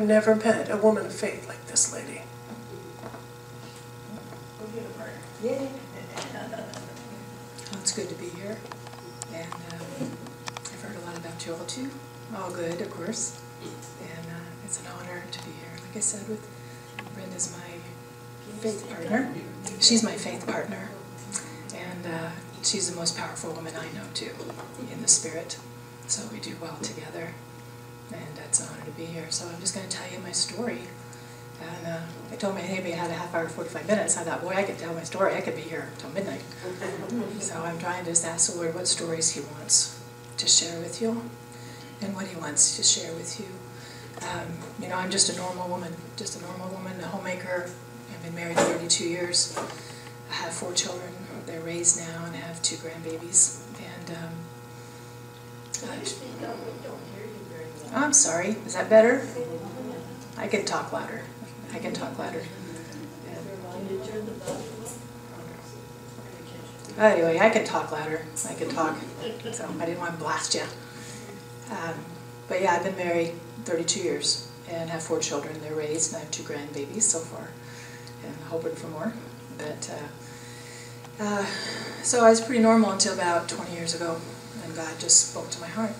have never met a woman of faith like this lady. Yay. Well, it's good to be here. And I've heard a lot about you all too. All good, of course. And it's an honor to be here. Like I said, with Brenda's my faith partner. She's my faith partner. And she's the most powerful woman I know too, in the spirit. So we do well together. And it's an honor to be here. So I'm just going to tell you my story. And I told my neighbor I had a half hour, 45 minutes. I thought, boy, I could tell my story. I could be here until midnight. So I'm trying to just ask the Lord what stories He wants to share with you and what He wants to share with you. You know, I'm just a normal woman, a homemaker. I've been married 32 years. I have 4 children. They're raised now, and I have 2 grandbabies. And I'm sorry. Is that better? I can talk louder. I can talk louder. Anyway, I can talk louder. I can talk. So I didn't want to blast you. But yeah, I've been married 32 years and have 4 children. They're raised, and I have 2 grandbabies so far, and hoping for more. But so I was pretty normal until about 20 years ago, and God just spoke to my heart,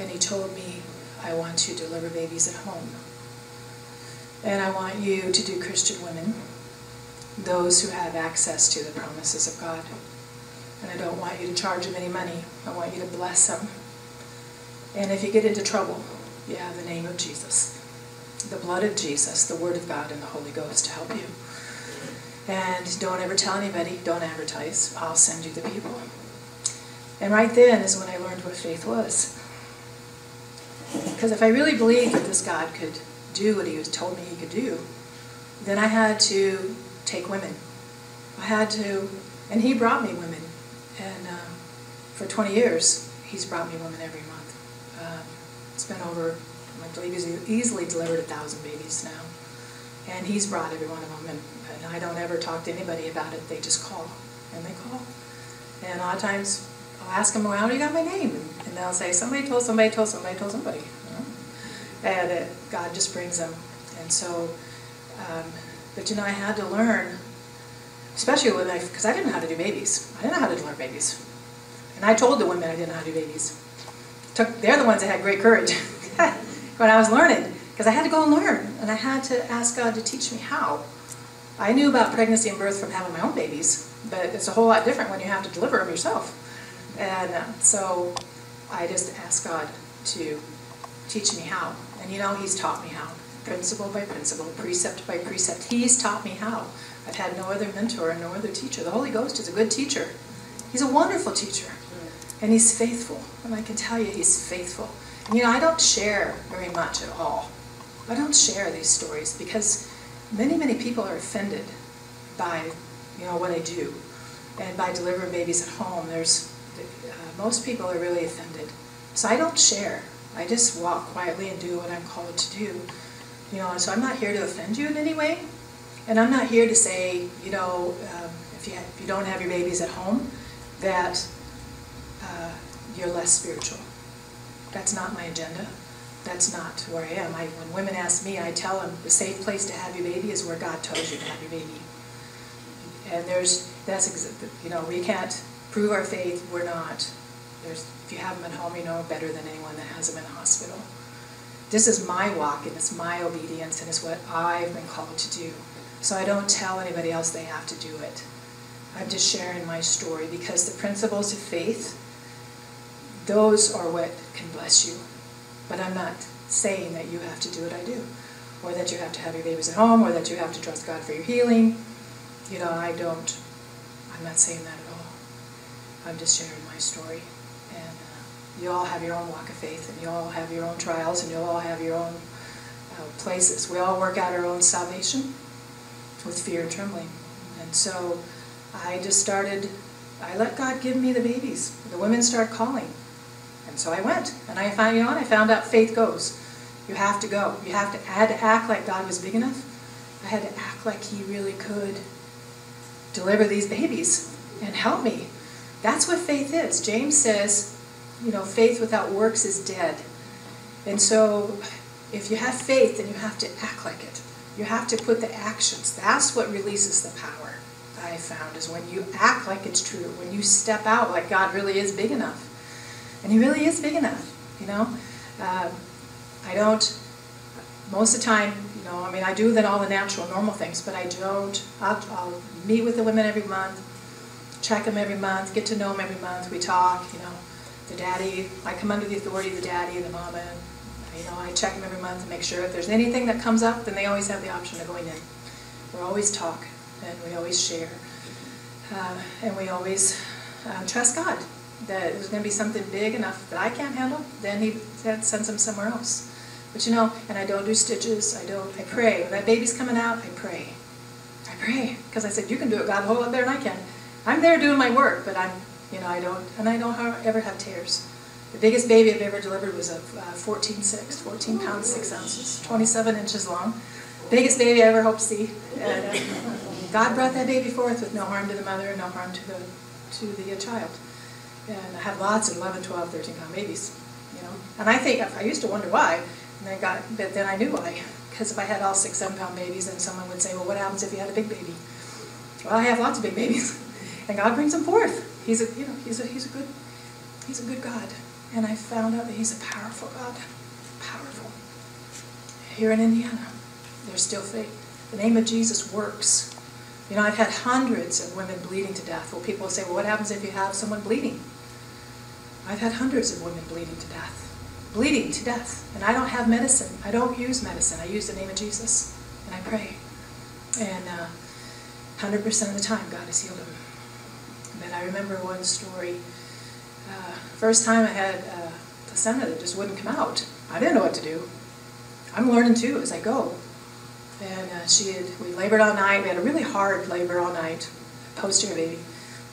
and He told me, "I want you to deliver babies at home, and I want you to do Christian women, those who have access to the promises of God. And I don't want you to charge them any money. I want you to bless them. And if you get into trouble, you have the name of Jesus, the blood of Jesus, the Word of God, and the Holy Ghost to help you. And don't ever tell anybody, don't advertise. I'll send you the people." And right then is when I learned what faith was. Because if I really believed that this God could do what He was told me He could do, then I had to take women. I had to, and He brought me women. And for 20 years, He's brought me women every month. It's been over, I believe He's easily delivered 1,000 babies now. And He's brought every one of them. And I don't ever talk to anybody about it. They just call. And they call. And a lot of times, I'll ask them, "Well, how do you got my name?" And they'll say, "Somebody told somebody told somebody told somebody." You know? And God just brings them. And so, but you know, I had to learn, especially when because I didn't know how to do babies. I didn't know how to deliver babies. And I told the women I didn't know how to do babies. They're the ones that had great courage when I was learning, because I had to go and learn. And I had to ask God to teach me how. I knew about pregnancy and birth from having my own babies, but it's a whole lot different when you have to deliver them yourself. And so I just asked God to teach me how. And you know, He's taught me how. Principle by principle, precept by precept. He's taught me how. I've had no other mentor and no other teacher. The Holy Ghost is a good teacher. He's a wonderful teacher. And He's faithful. And I can tell you He's faithful. And you know, I don't share very much at all. I don't share these stories because many people are offended by, you know, what I do. And by delivering babies at home, most people are really offended. So I don't share. I just walk quietly and do what I'm called to do. You know, so I'm not here to offend you in any way. And I'm not here to say, you know, if you don't have your babies at home, that you're less spiritual. That's not my agenda. That's not where I am. When women ask me, I tell them the safe place to have your baby is where God tells you to have your baby. And you know, we can't prove our faith. We're not. If you have them at home, you know better than anyone that has them in the hospital. This is my walk, and it's my obedience, and it's what I've been called to do. So I don't tell anybody else they have to do it. I'm just sharing my story, because the principles of faith, those are what can bless you. But I'm not saying that you have to do what I do, or that you have to have your babies at home, or that you have to trust God for your healing. You know, I'm not saying that at all. I'm just sharing my story. And you all have your own walk of faith, and you all have your own trials, and you all have your own places. We all work out our own salvation with fear and trembling. And so I let God give me the babies. The women start calling. And so I went, and I found out faith goes. You have to go. I had to act like God was big enough. I had to act like He really could deliver these babies and help me. That's what faith is. James says, you know, faith without works is dead. And so if you have faith, then you have to act like it. You have to put the actions. That's what releases the power, I found, is when you act like it's true, when you step out like God really is big enough. And he really is big enough, you know. I don't, most of the time, you know, I mean, I do all the natural, normal things, but I don't, I'll meet with the women every month, check them every month, get to know them every month, we talk, you know. The daddy, I come under the authority of the daddy and the mama, and, you know, I check them every month to make sure if there's anything that comes up, then they always have the option of going in. We always talk, and we always share, and we always trust God that there's going to be something big enough that I can't handle, then he sends them somewhere else. But you know, and I don't do stitches, I pray. When that baby's coming out, I pray. I pray, because I said, you can do it, God, hold up there and I can. I'm there doing my work, but I don't ever have tears. The biggest baby I've ever delivered was a 14 pounds, 6 ounces, 27 inches long. Biggest baby I ever hope to see. And God brought that baby forth with no harm to the mother and no harm to the child. And I have lots of 11, 12, 13-pound babies, you know. And I used to wonder why, but then I knew why. Because if I had all 6, 7-pound babies, then someone would say, well, what happens if you had a big baby? Well, I have lots of big babies, and God brings them forth. He's a good God, and I found out that he's a powerful God, powerful. Here in Indiana, there's still faith. The name of Jesus works. You know, I've had hundreds of women bleeding to death. Well, people will say, well, what happens if you have someone bleeding? I've had hundreds of women bleeding to death. Bleeding to death. And I don't have medicine. I don't use medicine. I use the name of Jesus. And I pray. And 100% of the time, God has healed them. But I remember one story. First time I had a placenta that just wouldn't come out. I didn't know what to do. I'm learning too as I go. And we labored all night. We had a really hard labor all night. Posterior baby.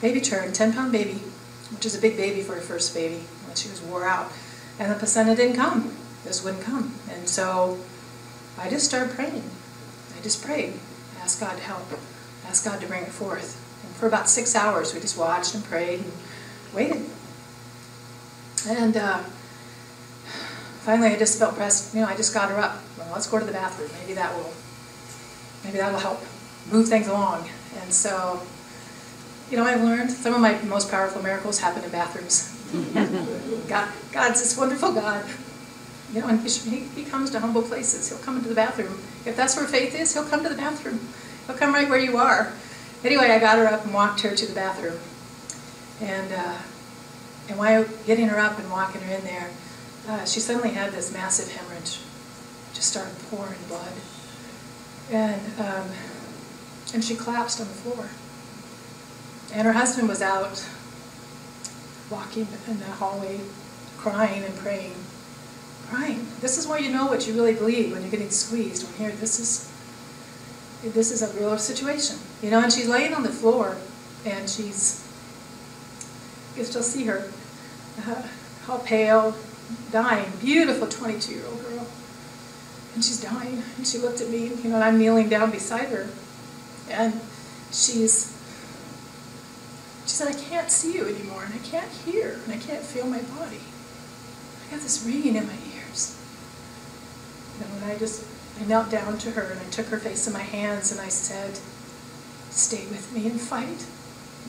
Baby turned, 10-pound baby, which is a big baby for a first baby when she was wore out. And the placenta didn't come. Just wouldn't come. And so I just started praying. I just prayed. Asked God to help. Asked God to bring it forth. And for about 6 hours we just watched and prayed and waited. And finally I just felt pressed. You know, I just got her up. Well, let's go to the bathroom. Maybe that'll help move things along. And so, you know, I've learned some of my most powerful miracles happen in bathrooms. God's this wonderful God. You know, and he comes to humble places. He'll come into the bathroom. If that's where faith is, he'll come to the bathroom. He'll come right where you are. Anyway, I got her up and walked her to the bathroom. And while getting her up and walking her in there, she suddenly had this massive hemorrhage. Just started pouring blood. And she collapsed on the floor. And her husband was out walking in the hallway, crying and praying. Crying. This is where you know what you really believe, when you're getting squeezed. When here, this is a real situation. You know, and she's laying on the floor, and you can still see her, all pale, dying, beautiful 22-year-old girl. And she's dying, and she looked at me, you know, and I'm kneeling down beside her, and she said, I can't see you anymore, and I can't hear, and I can't feel my body. I got this ringing in my ears. And I knelt down to her, and I took her face in my hands, and I said, stay with me and fight.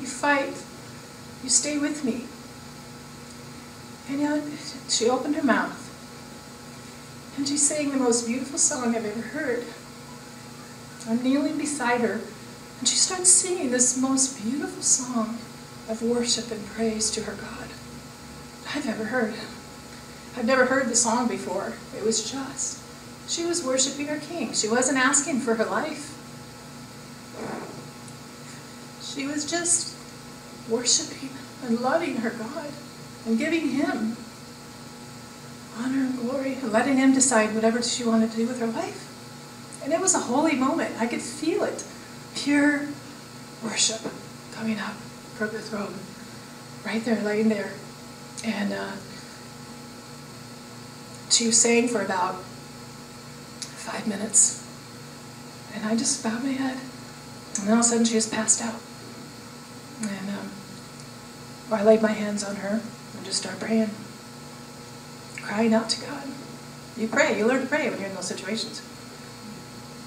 You fight. You stay with me. And you know, she opened her mouth, and she sang the most beautiful song I've ever heard. I'm kneeling beside her, and she starts singing this most beautiful song of worship and praise to her God I've ever heard. I've never heard the song before. It was just, she was worshiping her King. She wasn't asking for her life. She was just worshiping and loving her God and giving him honor and glory and letting him decide whatever she wanted to do with her life. And it was a holy moment. I could feel it. Pure worship coming up from the throne. Right there, laying there. And she sang for about 5 minutes. And I just bowed my head. And then all of a sudden she just passed out. And I laid my hands on her and just started praying. Crying out to God. You pray. You learn to pray when you're in those situations.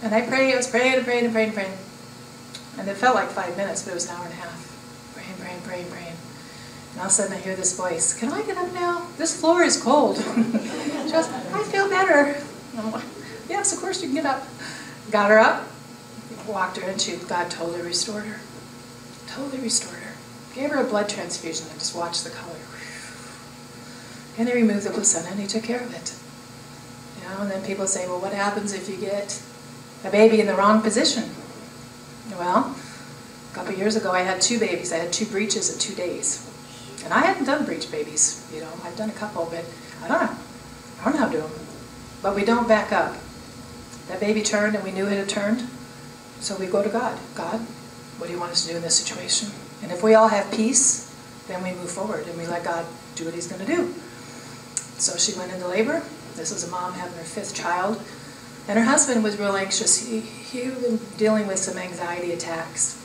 And I was praying and praying and praying and praying. And it felt like 5 minutes, but it was an hour and a half. Praying, praying, praying, praying. And all of a sudden I hear this voice, can I get up now? This floor is cold. She goes, I feel better. And I'm like, yes, of course you can get up. Got her up, walked her in, God totally restored her. Totally restored her. Gave her a blood transfusion and just watched the color. And they removed the placenta and he took care of it. You know, and then people say, well, what happens if you get a baby in the wrong position? Well, a couple years ago I had 2 babies. I had 2 breaches in 2 days. And I hadn't done breech babies, you know. I've done a couple, but I don't know. I don't know how to do them. But we don't back up. That baby turned and we knew it had turned. So we go to God. God, what do you want us to do in this situation? And if we all have peace, then we move forward and we let God do what he's going to do. So she went into labor. This was a mom having her 5th child. And her husband was real anxious. He had been dealing with some anxiety attacks.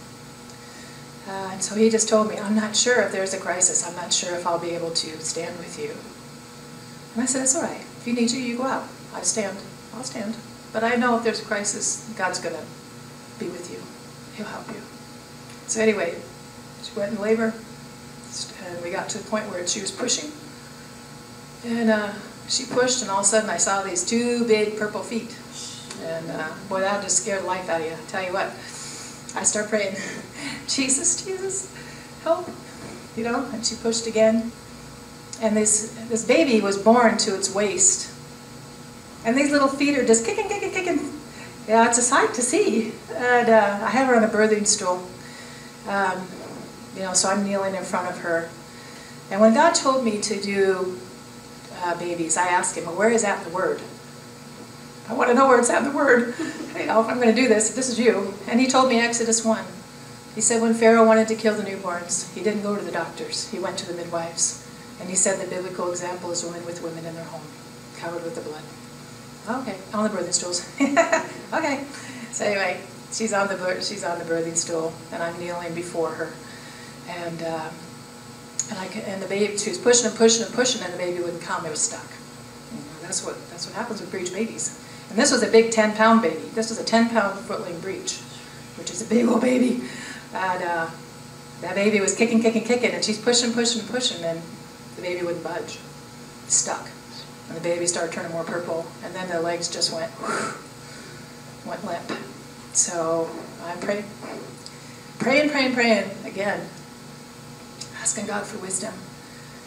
And so he just told me, I'm not sure if there's a crisis. I'm not sure if I'll be able to stand with you. And I said, it's all right. If you need to, you go out. I'll stand. But I know if there's a crisis, God's going to be with you. He'll help you. So anyway, she went in labor. And we got to the point where she was pushing. And she pushed, and all of a sudden I saw these 2 big purple feet. And boy, that just scared the life out of you. I tell you what. I start praying, Jesus, Jesus, help, you know, and she pushed again. And this baby was born to its waist. And these little feet are just kicking, kicking, kicking. Yeah, it's a sight to see. And I have her on a birthing stool. You know, so I'm kneeling in front of her. And when God told me to do babies, I asked him, well, where is that in the Word? I want to know where it's at in the Word. You know, if I'm going to do this, this is you. And he told me Exodus 1. He said when Pharaoh wanted to kill the newborns, he didn't go to the doctors. He went to the midwives. And he said the biblical example is women with women in their home, covered with the blood. Okay, on the birthing stools. Okay. So anyway, she's on the birthing stool, and I'm kneeling before her. And the baby, she was pushing and pushing and pushing, and the baby wouldn't come. It was stuck. You know, that's what happens with breech babies. And this was a big 10-pound baby. This was a 10-pound footling breech, which is a big old baby. And that baby was kicking, kicking, kicking, and she's pushing, pushing, pushing, and the baby wouldn't budge. Stuck. And the baby started turning more purple, and then the legs just went limp. So I'm praying again, asking God for wisdom.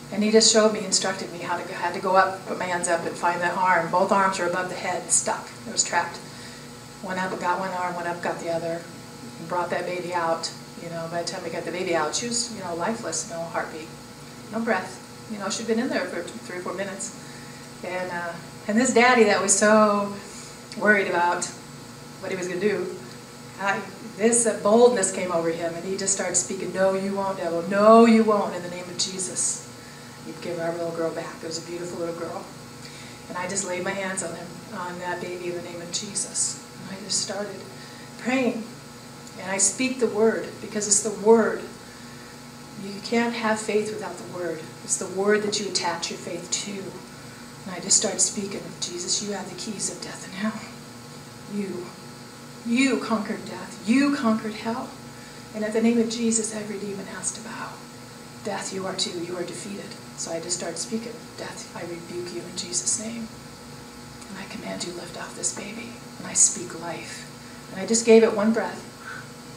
And he just showed me, instructed me how to had to go up, put my hands up and find that arm. Both arms were above the head, stuck. It was trapped. Went up, got one arm, went up, got the other, and brought that baby out. You know, by the time we got the baby out, she was, you know, lifeless, no heartbeat, no breath. You know, she'd been in there for 3 or 4 minutes. And this daddy that was so worried about what he was going to do, this boldness came over him, and he just started speaking, no, you won't, devil. No, you won't, in the name of Jesus. He'd give our little girl back. It was a beautiful little girl. And I just laid my hands on him, on that baby in the name of Jesus. And I just started praying. And I speak the Word, because it's the Word. You can't have faith without the Word. It's the Word that you attach your faith to. And I just started speaking, Jesus, you have the keys of death and hell. You conquered death. You conquered hell. And at the name of Jesus, every demon has to bow. Death, you are too. You are defeated. So I just started speaking, death, I rebuke you in Jesus' name. And I command you lift off this baby. And I speak life. And I just gave it one breath.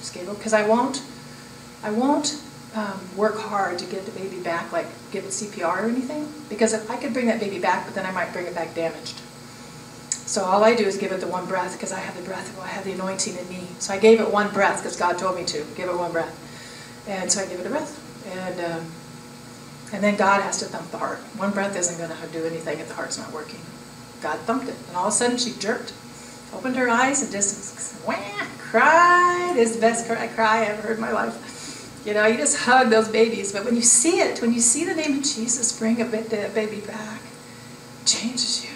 Just gave it, because I won't work hard to get the baby back, like give it CPR or anything. Because if I could bring that baby back, but then I might bring it back damaged. So all I do is give it the one breath, because I have the breath, I have the anointing in me. So I gave it one breath, because God told me to. Give it one breath. And so I gave it a breath. And then God has to thump the heart. One breath isn't going to do anything if the heart's not working. God thumped it. And all of a sudden she jerked, opened her eyes, and just cried. It's the best cry I ever heard in my life. You know, you just hug those babies. But when you see it, when you see the name of Jesus bring a baby back, it changes you.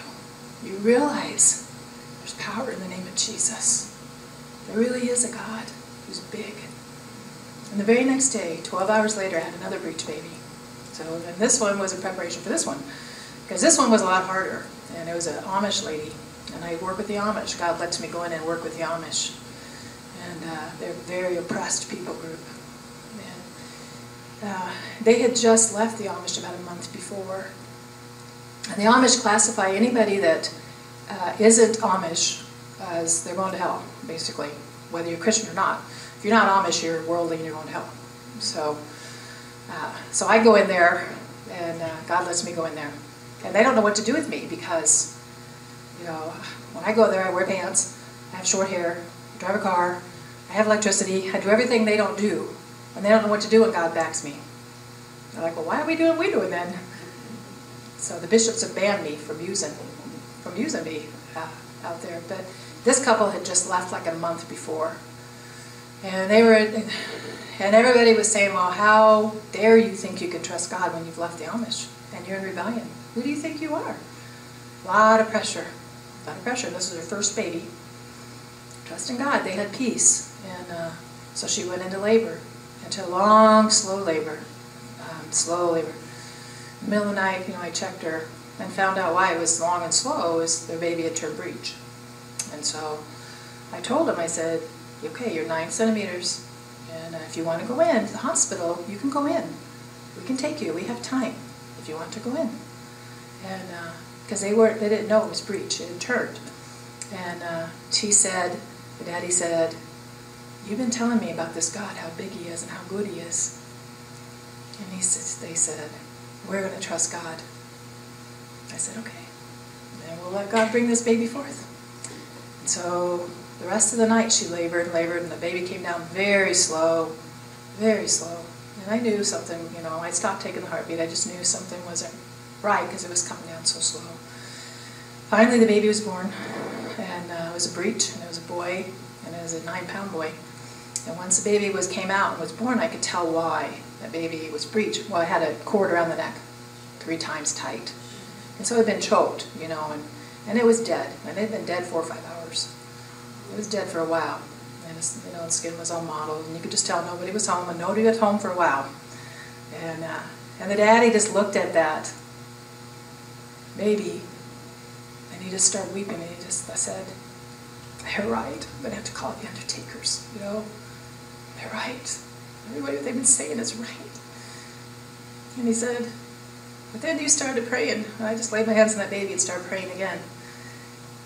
You realize there's power in the name of Jesus. There really is a God who's big. And the very next day, 12 hours later, I had another breech baby. So then this one was a preparation for this one, because this one was a lot harder. and it was an Amish lady, and I work with the Amish. God lets me go in and work with the Amish, and they're a very oppressed people group. And they had just left the Amish about a month before, and the Amish classify anybody that isn't Amish as they're going to hell, basically, whether you're Christian or not. If you're not Amish, you're worldly and you're going to hell. So I go in there, and God lets me go in there. And they don't know what to do with me because, you know, when I go there, I wear pants, I have short hair, I drive a car, I have electricity, I do everything they don't do. And they don't know what to do when God backs me. They're like, well, why are we doing what we doing then? So the bishops have banned me from using me out there. But this couple had just left like a month before. And everybody was saying, well, how dare you think you can trust God when you've left the Amish and you're in rebellion? Who do you think you are? A lot of pressure. A lot of pressure. This was her first baby. Trusting God. They had peace. And so she went into labor, into long, slow labor. Slow labor. In the middle of the night, I checked her and found out why it was long and slow is their baby had turned breech. And so I told him, I said, okay, you're 9 centimeters, and if you want to go in to the hospital, you can go in. We can take you. We have time if you want to go in. And because they didn't know it was breech. It had turned. And the daddy said, you've been telling me about this God, how big he is and how good he is. And they said, we're going to trust God. I said, okay. And we'll let God bring this baby forth. And so the rest of the night she labored, and the baby came down very slow, very slow. And I knew something, I stopped taking the heartbeat. I just knew something wasn't right because it was coming down so slow. Finally the baby was born, and it was a breech, and it was a boy, and it was a 9-pound boy. And once the baby came out and was born, I could tell why that baby was breech. Well, I had a cord around the neck, 3 times tight. And so it had been choked, and it was dead. And it had been dead 4 or 5 hours. It was dead for a while. And the skin was all mottled, and you could just tell nobody was home, and nobody was home for a while. And the daddy just looked at that baby, and he just started weeping, and I said, they're right. I'm going to have to call the undertakers, They're right. Everybody they've been saying is right. And he said, but then you started praying. And I just laid my hands on that baby and started praying again.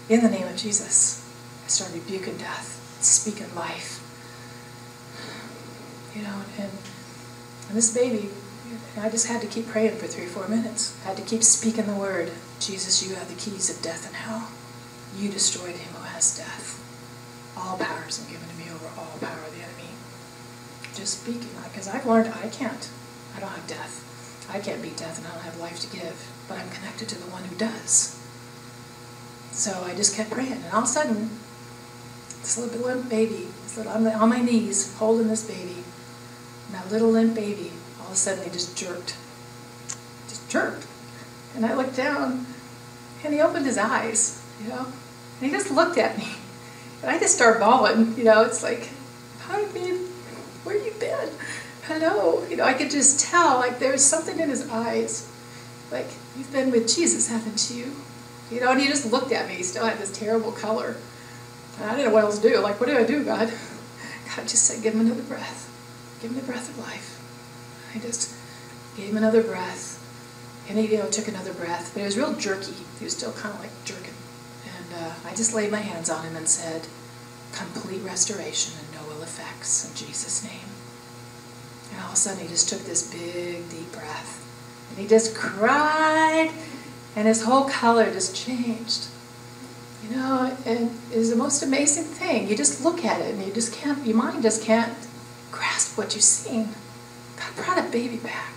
In the name of Jesus, I started rebuking death, speaking life. And this baby, I just had to keep praying for 3 or 4 minutes. I had to keep speaking the word. Jesus, you have the keys of death and hell. You destroyed him who has death. All power has been given to me over all power of the enemy. Just speaking, because I've learned I don't have death. I can't beat death, and I don't have life to give, but I'm connected to the one who does. So I just kept praying, and all of a sudden, this little limp baby, I'm on my knees holding this baby, and that little limp baby, all of a sudden he just jerked. And I looked down, and he opened his eyes, and he just looked at me. And I just started bawling, it's like, hi babe, where you been? Hello, I could just tell, like there was something in his eyes, like you've been with Jesus, haven't you? And he just looked at me. He still had this terrible color, and I didn't know what else to do. Like, what do I do, God? God just said, give him another breath. Give him the breath of life. I just gave him another breath, and he took another breath, but it was real jerky. He was still kind of like jerking, and I just laid my hands on him and said, complete restoration and no ill effects in Jesus' name. And all of a sudden he just took this big, deep breath. And he just cried, and his whole color just changed. And it was the most amazing thing. You just look at it, and your mind just can't grasp what you've seen. God brought a baby back.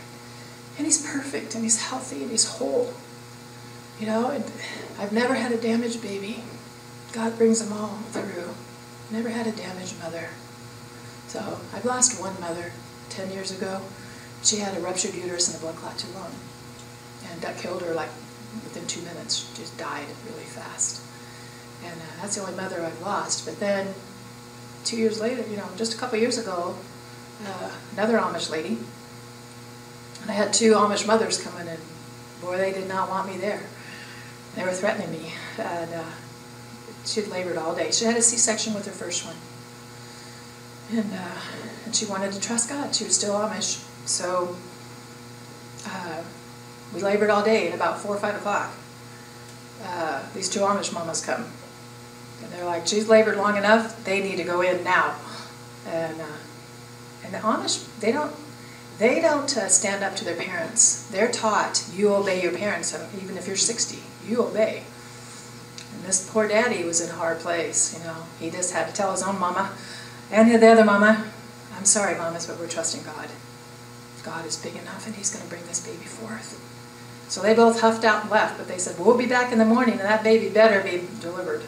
And he's perfect, and he's healthy, and he's whole. And I've never had a damaged baby. God brings them all through. Never had a damaged mother. So I've lost one mother 10 years ago. She had a ruptured uterus and a blood clot too long. And that killed her like within 2 minutes. She just died really fast. And that's the only mother I've lost. But then 2 years later, just a couple years ago, another Amish lady. And I had 2 Amish mothers coming in. Boy, they did not want me there. They were threatening me, and she'd labored all day. She had a C-section with her first one, and she wanted to trust God. She was still Amish, so we labored all day. And about 4 or 5 o'clock, these 2 Amish mamas come, and they're like, "She's labored long enough. They need to go in now." And the Amish, they don't stand up to their parents. They're taught, you obey your parents, even if you're 60, you obey. And this poor daddy was in a hard place, you know. He just had to tell his own mama and the other mama, "I'm sorry, mamas, but we're trusting God. God is big enough, and he's going to bring this baby forth." So they both huffed out and left, but they said, "We'll be back in the morning, and that baby better be delivered."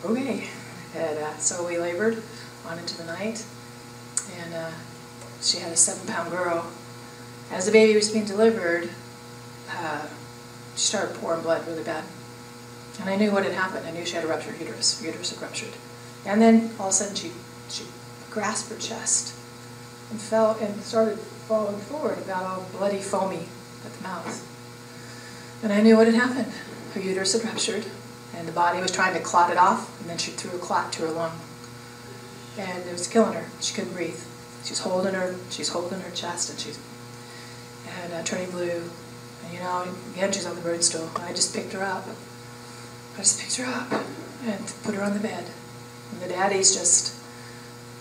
Okay. And so we labored on into the night, and she had a 7-pound girl. As the baby was being delivered, she started pouring blood really bad. And I knew what had happened. I knew she had a ruptured uterus. Her uterus had ruptured. And then all of a sudden she grasped her chest and fell and started falling forward, about all bloody, foamy at the mouth. And I knew what had happened. Her uterus had ruptured, and the body was trying to clot it off, and then she threw a clot to her lung. And it was killing her. She couldn't breathe. She's holding her chest, and turning blue. And, you know, again, she's on the bird stool. I just picked her up. And put her on the bed. And the daddy's just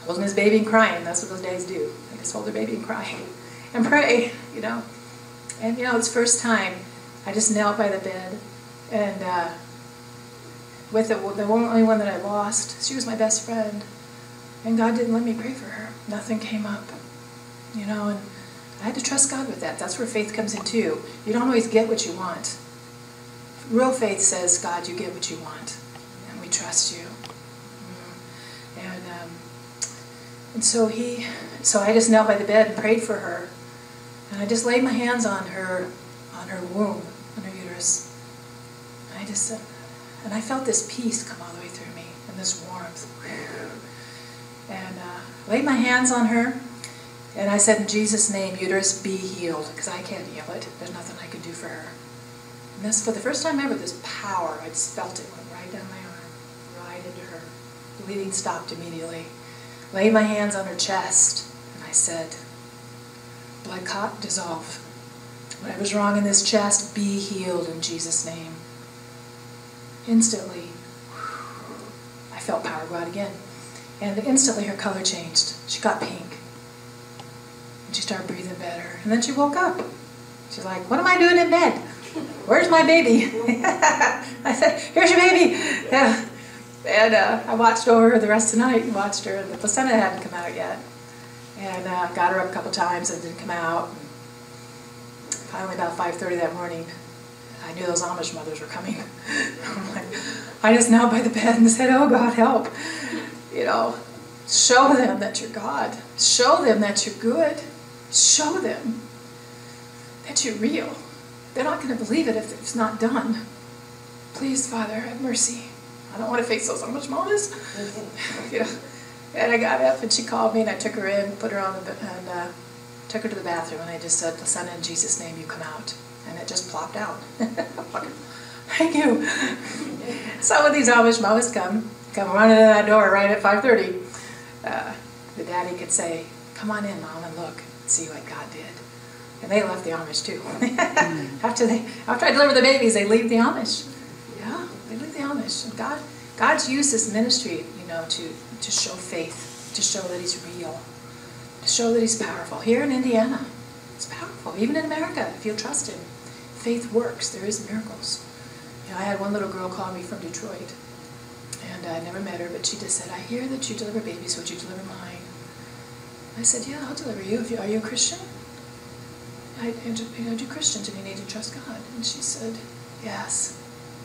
holding his baby and crying. That's what those days do. They just hold their baby and cry. And pray, you know. And, you know, it's the first time I just knelt by the bed. And with the only one that I lost, she was my best friend. And God didn't let me pray for her. Nothing came up, you know, and I had to trust God with that. That's where faith comes in too. You don't always get what you want. Real faith says, "God, you get what you want, and we trust you." And so I just knelt by the bed and prayed for her, and I just laid my hands on her womb, on her uterus. And I just said, and I felt this peace come all the way through me, and this warmth. And laid my hands on her, and I said, "In Jesus' name, uterus, be healed," because I can't heal it. There's nothing I can do for her. And this, for the first time ever, this power, I just felt it went right down my arm, right into her. The bleeding stopped immediately. Laid my hands on her chest, and I said, "Blood clot, dissolve. Whatever's wrong in this chest, be healed in Jesus' name." Instantly, I felt power go out again. And instantly her color changed. She got pink. And she started breathing better. And then she woke up. She's like, "What am I doing in bed? Where's my baby?" I said, "Here's your baby." Yeah. And I watched over her the rest of the night and watched her. And the placenta hadn't come out yet. And got her up a couple times and it didn't come out. And finally, about 5:30 that morning, I knew those Amish mothers were coming. I'm like, I just knelt by the bed and said, "Oh, God, help." You know, show them that you're God. Show them that you're good. Show them that you're real. They're not going to believe it if it's not done. Please, Father, have mercy. I don't want to face those Amish mamas. You know. And I got up and she called me and I took her in, put her on the and took her to the bathroom, and I just said, "Placenta, in Jesus' name, you come out." And it just plopped out. Thank you. So when these Amish mamas come running in that door right at 5:30, the daddy could say, "Come on in, Mom, and look and see what God did." And they left the Amish too. After I deliver the babies, they leave the Amish. Yeah, they leave the Amish. And God's used this ministry, you know, to show faith, to show that He's real, to show that He's powerful. Here in Indiana, it's powerful. Even in America, if you'll trust Him, faith works. There is miracles. You know, I had one little girl call me from Detroit. And I never met her, but she just said, "I hear that you deliver babies. Would you deliver mine?" I said, "Yeah, I'll deliver you. Are you a Christian?" I do Christians, and you need to trust God. And she said, "Yes.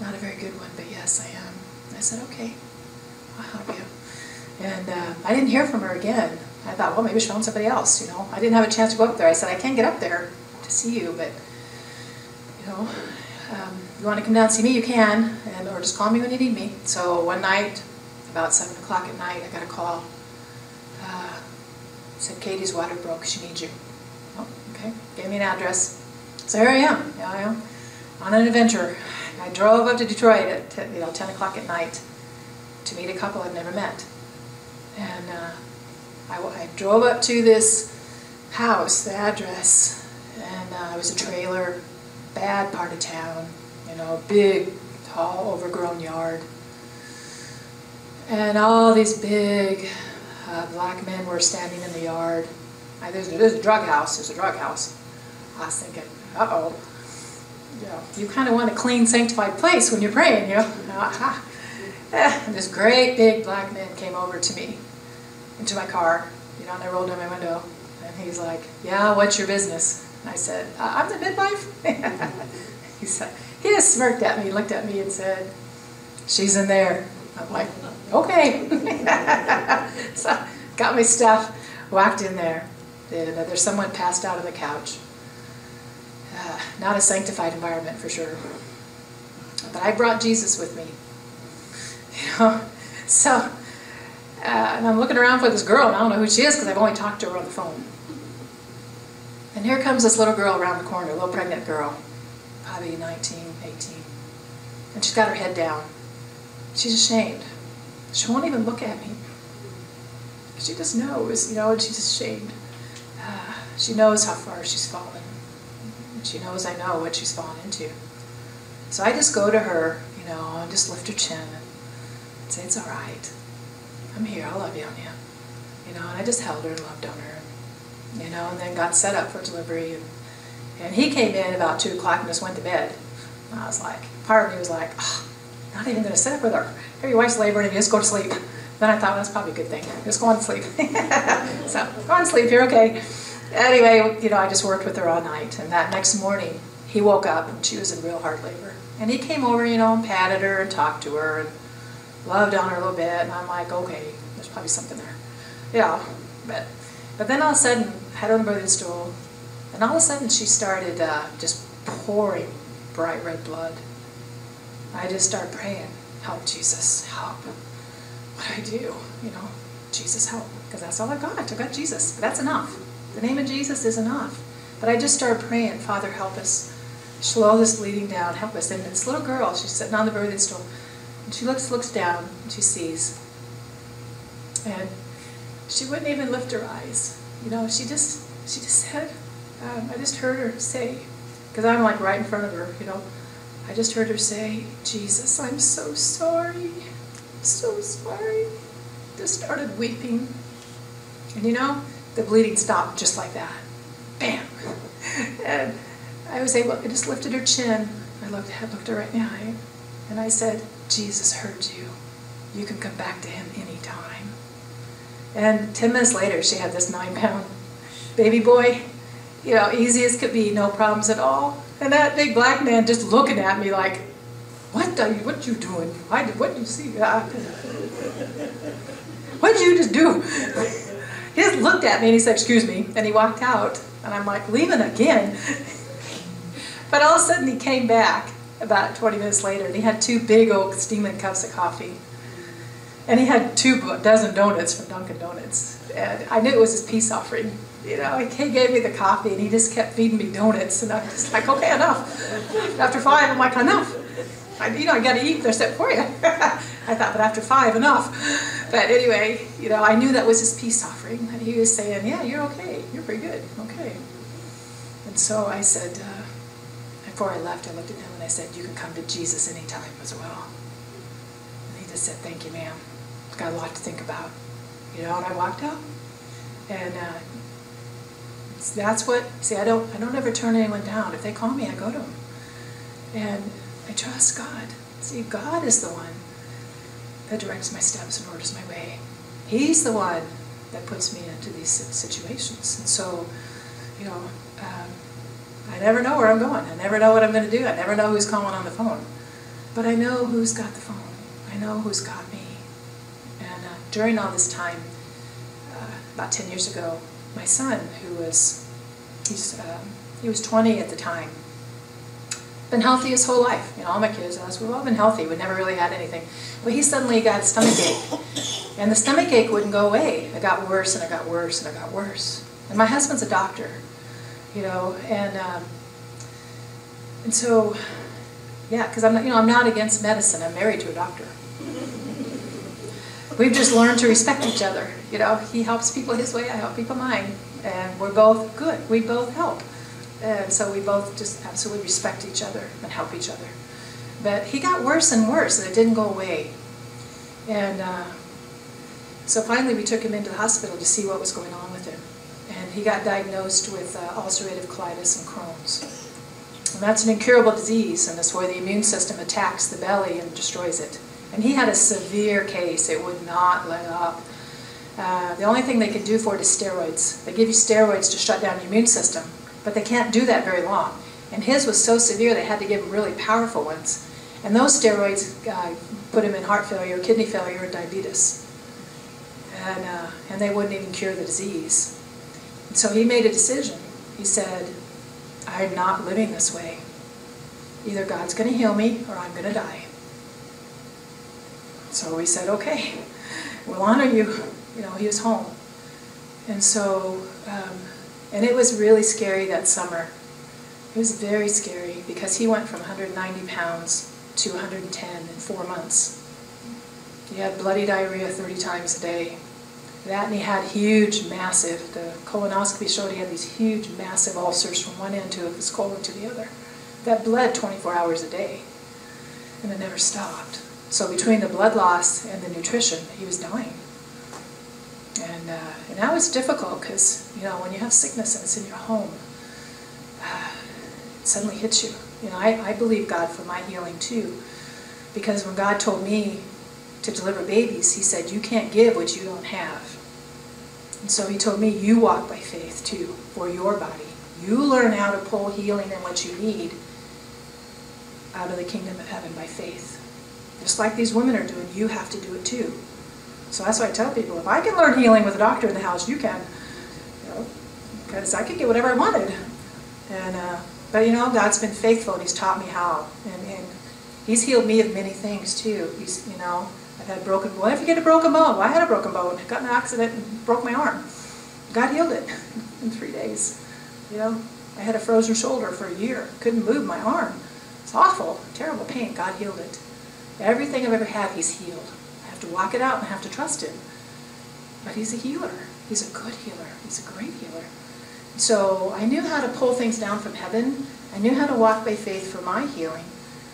Not a very good one, but yes, I am." I said, "Okay, I'll help you." And I didn't hear from her again. I thought, well, maybe she found somebody else, you know. I didn't have a chance to go up there. I said, "I can't get up there to see you, but, you know, you want to come down and see me, you can, or just call me when you need me." So one night, about 7 o'clock at night, I got a call. Said, "Katie's water broke. She needs you." Oh, okay. Gave me an address. So here I am. Yeah, I am on an adventure. I drove up to Detroit at 10 o'clock at night to meet a couple I'd never met. And I drove up to this house, the address, and it was a trailer, bad part of town, big, tall, overgrown yard. And all these big black men were standing in the yard. There's a drug house. There's a drug house. I was thinking, uh-oh. You kind of want a clean, sanctified place when you're praying, And this great big black man came over to me, into my car, and I rolled down my window. And he's like, yeah, what's your business? And I said, I'm the midwife. He just smirked at me, looked at me and said, she's in there. I'm like, okay. So got my stuff, walked in there. And there's someone passed out on the couch. Not a sanctified environment for sure. But I brought Jesus with me. So, and I'm looking around for this girl, and I don't know who she is because I've only talked to her on the phone. And here comes this little girl around the corner, a little pregnant girl, probably 19, 18. And she's got her head down. She's ashamed. She won't even look at me. She just knows, and she's ashamed. She knows how far she's fallen. She knows I know what she's fallen into. So I just go to her, and just lift her chin and say, it's all right. I'm here, I love you on you. And I just held her and loved on her. And then got set up for delivery. And he came in about 2 o'clock and just went to bed. And I was like, part of me was like, oh, not even going to sit up with her. Here your wife's laboring and you just go to sleep. Then I thought, well, that's probably a good thing. Just go on to sleep. So, go on to sleep, you're okay. Anyway, I just worked with her all night. And that next morning, he woke up and she was in real hard labor. And he came over, and patted her and talked to her and loved on her a little bit. And I'm like, okay, there's probably something there. But then all of a sudden, I had her on the birthing stool. And all of a sudden, she started just pouring bright red blood. I just started praying, help, Jesus, help. What do I do? Jesus, help. Because that's all I got. I got Jesus. But that's enough. The name of Jesus is enough. But I just started praying, Father, help us. Slow this bleeding down. Help us. And this little girl, she's sitting on the birthing stool. And she looks down and she sees. And she wouldn't even lift her eyes. She just said, I just heard her say, because I'm like right in front of her, I just heard her say, Jesus, I'm so sorry. So sorry. Just started weeping. And the bleeding stopped just like that. Bam. And I just lifted her chin. I looked her right in the eye. And I said, Jesus heard you. You can come back to him anytime. And 10 minutes later, she had this 9-pound baby boy. Easy as could be, no problems at all. And that big black man just looking at me like, what you doing? What did you see? What did you just do? He just looked at me and he said, excuse me. And he walked out. And I'm like, leaving again? But all of a sudden he came back about 20 minutes later and he had 2 big old steaming cups of coffee. And he had 2 dozen donuts from Dunkin' Donuts. And I knew it was his peace offering. He gave me the coffee and he just kept feeding me donuts. And I'm just like, okay, enough. After 5, I'm like, enough. I got to eat. They're set for you. I thought, but after 5, enough. But anyway, I knew that was his peace offering. And he was saying, yeah, you're okay. You're pretty good. Okay. And so I said, before I left, I looked at him and I said, you can come to Jesus anytime as well. And he just said, thank you, ma'am. Got a lot to think about. And I walked out. And that's what, see, I don't ever turn anyone down. If they call me, I go to them. And I trust God. See, God is the one that directs my steps and orders my way. He's the one that puts me into these situations. And so, I never know where I'm going. I never know what I'm going to do. I never know who's calling on the phone. But I know who's got the phone. I know who's got me. And during all this time, about 10 years ago, my son, he was 20 at the time, been healthy his whole life. All my kids, we've all been healthy. We never really had anything. But he suddenly got a stomach ache. And the stomach ache wouldn't go away. It got worse and it got worse and it got worse. And my husband's a doctor, and so Yeah, because I'm not against medicine. I'm married to a doctor. We've just learned to respect each other. He helps people his way, I help people mine. And we're both good. We both help. And so we both just absolutely respect each other and help each other. But he got worse and worse, and it didn't go away. And so finally we took him into the hospital to see what was going on with him. And he got diagnosed with ulcerative colitis and Crohn's. And that's an incurable disease, and it's where the immune system attacks the belly and destroys it. And he had a severe case. It would not let up. The only thing they can do for it is steroids. They give you steroids to shut down your immune system, but they can't do that very long. And his was so severe they had to give him really powerful ones. And those steroids put him in heart failure, kidney failure, and diabetes. And they wouldn't even cure the disease. And so he made a decision. He said, I'm not living this way. Either God's going to heal me or I'm going to die. So we said, okay, we'll honor you. He was home. And so, and it was really scary that summer. It was very scary because he went from 190 pounds to 110 in 4 months. He had bloody diarrhea 30 times a day. That, and he had huge, massive, the colonoscopy showed he had these huge, massive ulcers from one end of his colon to the other. That bled 24 hours a day, and it never stopped. So between the blood loss and the nutrition, he was dying. And that was difficult because, when you have sickness and it's in your home, it suddenly hits you. I believe God for my healing too, because when God told me to deliver babies, he said, you can't give what you don't have. And so he told me, you walk by faith too, for your body. You learn how to pull healing and what you need out of the kingdom of heaven by faith. Just like these women are doing, you have to do it too. So that's why I tell people, if I can learn healing with a doctor in the house, you can. Because I could get whatever I wanted. But God's been faithful and he's taught me how. And he's healed me of many things too. I've had broken bone. What if you get a broken bone? Well, I had a broken bone. Got in an accident and broke my arm. God healed it in 3 days. I had a frozen shoulder for a year. Couldn't move my arm. It's awful. Terrible pain. God healed it. Everything I've ever had, he's healed. I have to walk it out and I have to trust him. But he's a healer. He's a good healer. He's a great healer. So I knew how to pull things down from heaven. I knew how to walk by faith for my healing.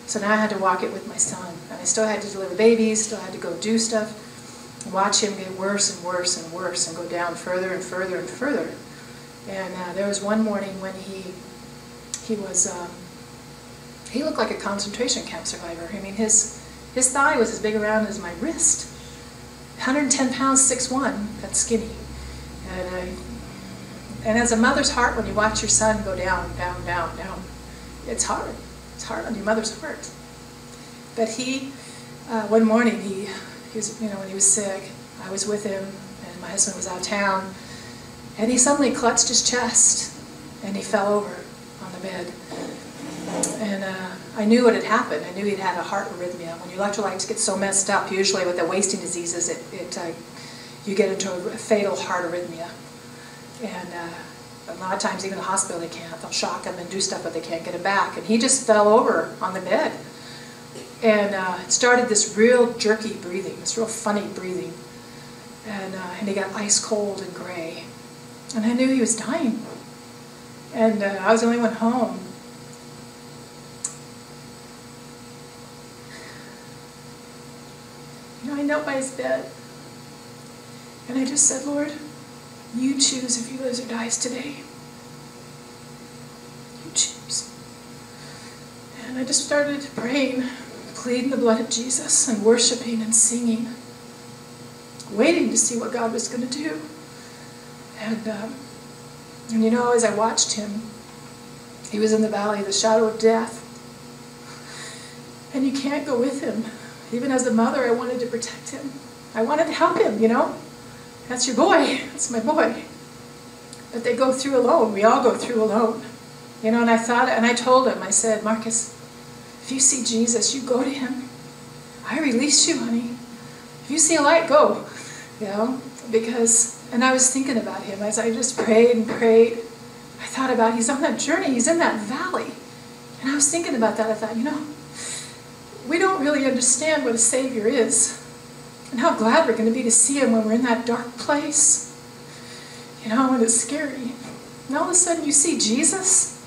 So now I had to walk it with my son. And I still had to deliver babies, still had to go do stuff, and watch him get worse and worse and worse and go down further and further and further. And there was one morning when he looked like a concentration camp survivor. I mean, his thigh was as big around as my wrist. 110 pounds, 6'1", that's skinny. And as a mother's heart, when you watch your son go down, down, down, down, it's hard. It's hard on your mother's heart. But one morning, he was, when he was sick, I was with him, and my husband was out of town, and he suddenly clutched his chest, and he fell over on the bed. And I knew what had happened. I knew he'd had a heart arrhythmia. When your electrolytes get so messed up, usually with the wasting diseases, you get into a fatal heart arrhythmia. And a lot of times, even the hospital, they can't. They'll shock him and do stuff, but they can't get him back. And he just fell over on the bed. And it started this real jerky breathing, this real funny breathing. And he got ice cold and gray. And I knew he was dying. And I was the only one home. I knelt by his bed. And I just said, Lord, you choose if he lives or dies today. You choose. And I just started praying, pleading the blood of Jesus and worshiping and singing, waiting to see what God was going to do. And as I watched him, he was in the valley of the shadow of death. And you can't go with him. Even as a mother, I wanted to protect him. I wanted to help him, That's your boy. That's my boy. But they go through alone. We all go through alone. And I told him, I said, Marcus, if you see Jesus, you go to him. I release you, honey. If you see a light, go. And I was thinking about him as I just prayed and prayed. I thought about, he's on that journey. He's in that valley. And I was thinking about that. I thought, we don't really understand what a Savior is and how glad we're going to be to see Him when we're in that dark place. You know, and it's scary. And all of a sudden you see Jesus,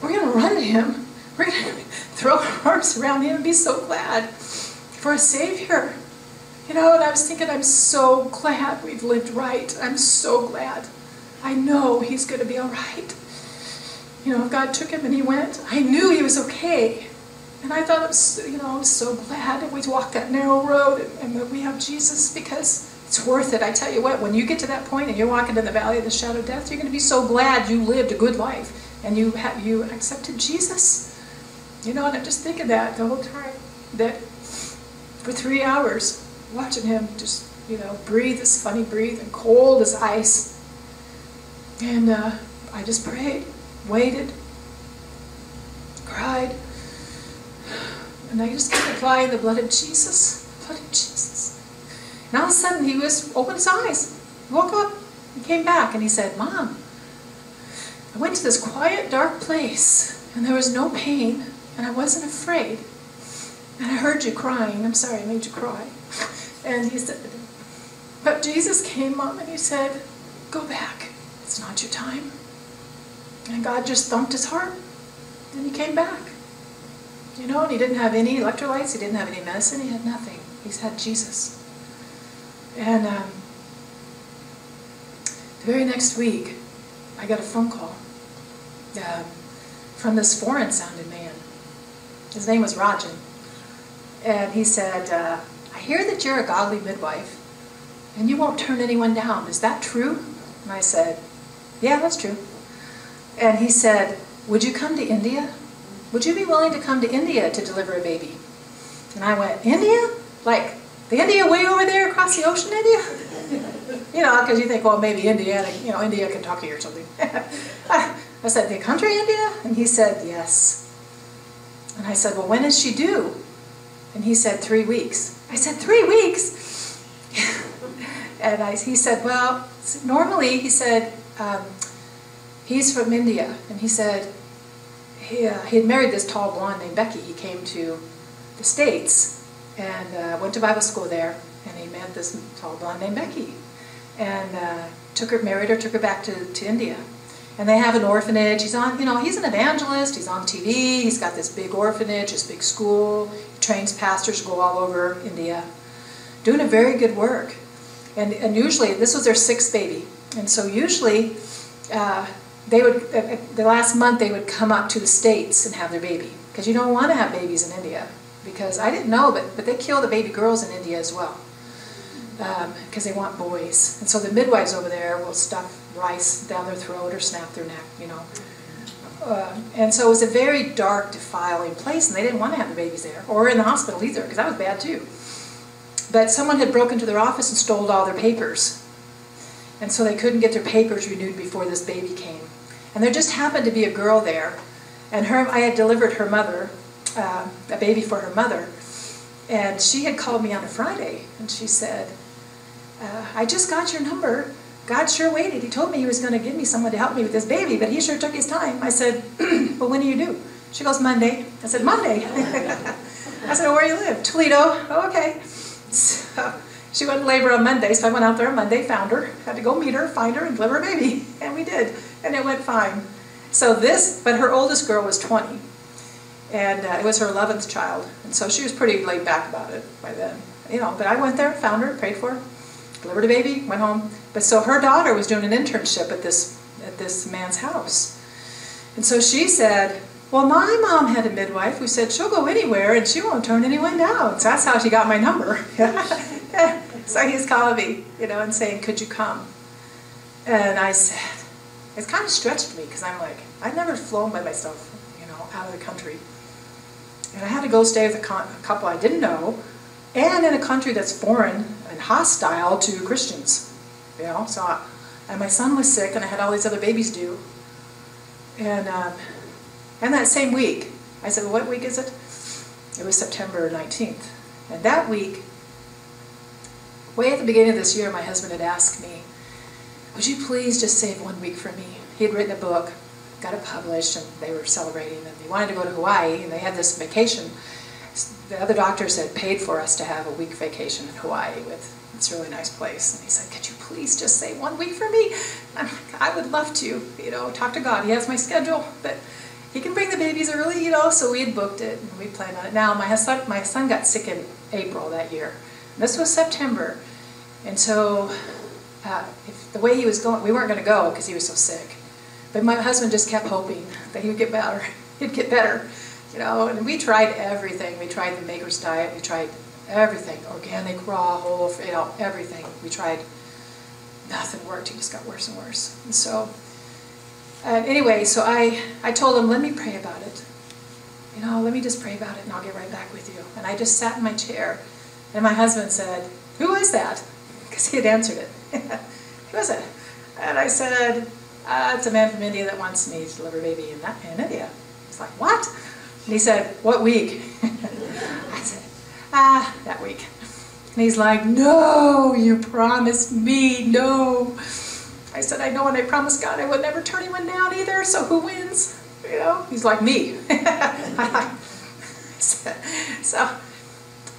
we're going to run to Him. We're going to throw our arms around Him and be so glad for a Savior. You know, and I was thinking, I'm so glad we've lived right. I'm so glad. I know He's going to be all right. You know, if God took Him and He went, I knew He was okay. And I thought, you know, I'm so glad that we walked that narrow road and that we have Jesus, because it's worth it. I tell you what, when you get to that point and you're walking in the valley of the shadow of death, you're going to be so glad you lived a good life and you accepted Jesus. You know, and I'm just thinking that the whole time, that for 3 hours, watching Him just, you know, breathe this funny breathe and cold as ice. And I just prayed, waited, cried. And I just kept applying the blood of Jesus. Blood of Jesus. And all of a sudden he opened his eyes. He woke up. He came back and he said, Mom, I went to this quiet, dark place and there was no pain and I wasn't afraid. And I heard you crying. I'm sorry I made you cry. And he said, but Jesus came, Mom, and He said, go back. It's not your time. And God just thumped his heart. And he came back. You know, and he didn't have any electrolytes, he didn't have any medicine, he had nothing. He's had Jesus. And the very next week, I got a phone call from this foreign-sounding man. His name was Rajan. And he said, I hear that you're a godly midwife, and you won't turn anyone down. Is that true? And I said, yeah, that's true. And he said, would you come to India? Would you be willing to come to India to deliver a baby? And I went, India? Like the India way over there across the ocean, India? You know, because you think, well, maybe Indiana, you know, India, Kentucky or something. I said, the country India? And he said, yes. And I said, well, when is she due? And he said, 3 weeks. I said, 3 weeks? And he said, well, normally, he said, he's from India. And he said, he had married this tall blonde named Becky. He came to the States and went to Bible school there. And he met this tall blonde named Becky. And married her, took her back to India. And they have an orphanage. He's on, you know, he's an evangelist. He's on TV. He's got this big orphanage, this big school. He trains pastors to go all over India. Doing a very good work. And usually, this was their 6th baby. And so usually, they would, the last month, they would come up to the States and have their baby. Because you don't want to have babies in India. Because I didn't know, but they kill the baby girls in India as well. Because they want boys. And so the midwives over there will stuff rice down their throat or snap their neck, you know. And so it was a very dark, defiling place, and they didn't want to have the babies there. Or in the hospital either, because that was bad too. But someone had broken into their office and stole all their papers. And so they couldn't get their papers renewed before this baby came. And there just happened to be a girl there. And I had delivered her mother, a baby for her mother. And she had called me on a Friday. And she said, I just got your number. God sure waited. He told me He was going to give me someone to help me with this baby, but He sure took His time. I said, well, when are you due? She goes, Monday. I said, Monday? I said, where do you live? Toledo. Oh, okay. So she went in labor on Monday, so I went out there on Monday, found her, had to go meet her, find her, and deliver a baby. And we did. And it went fine. So but her oldest girl was 20. And it was her 11th child. And so she was pretty laid back about it by then. You know, but I went there, found her, prayed for her, delivered a baby, went home. But so her daughter was doing an internship at this man's house. And so she said, well, my mom had a midwife who said she'll go anywhere and she won't turn anyone down. So that's how she got my number. So he's calling me, you know, and saying, could you come? And I said, it's kind of stretched me because I'm like, I've never flown by myself, you know, out of the country. And I had to go stay with a couple I didn't know, and in a country that's foreign and hostile to Christians, you know. So, and my son was sick, and I had all these other babies due. And that same week, I said, well, what week is it? It was September 19th. And that week, way at the beginning of this year, my husband had asked me, would you please just save 1 week for me? He had written a book, got it published, and they were celebrating, and they wanted to go to Hawaii, and they had this vacation. the other doctors had paid for us to have a week vacation in Hawaii with this really nice place. And he said, could you please just say 1 week for me? I'm like, I would love to, talk to God. He has my schedule, but he can bring the babies early, so we had booked it and we planned on it. Now, my son got sick in April that year. This was September. And so if the way he was going, we weren't going to go because he was so sick. But my husband just kept hoping that he would get better. He'd get better, and we tried everything. We tried the Maker's Diet. We tried everything, organic, raw, whole, everything. We tried. Nothing worked. He just got worse and worse. And so, anyway, so I told him, let me pray about it. Let me just pray about it and I'll get right back with you. And I just sat in my chair. And my husband said, who is that? Because he had answered it. Who is it? And I said, it's a man from India that wants me to deliver a baby in India. He's like, what? And he said, what week? I said, that week. And he's like, no, you promised me, no. I said, I know, and I promised God I would never turn anyone down either, so who wins? He's like, me. So,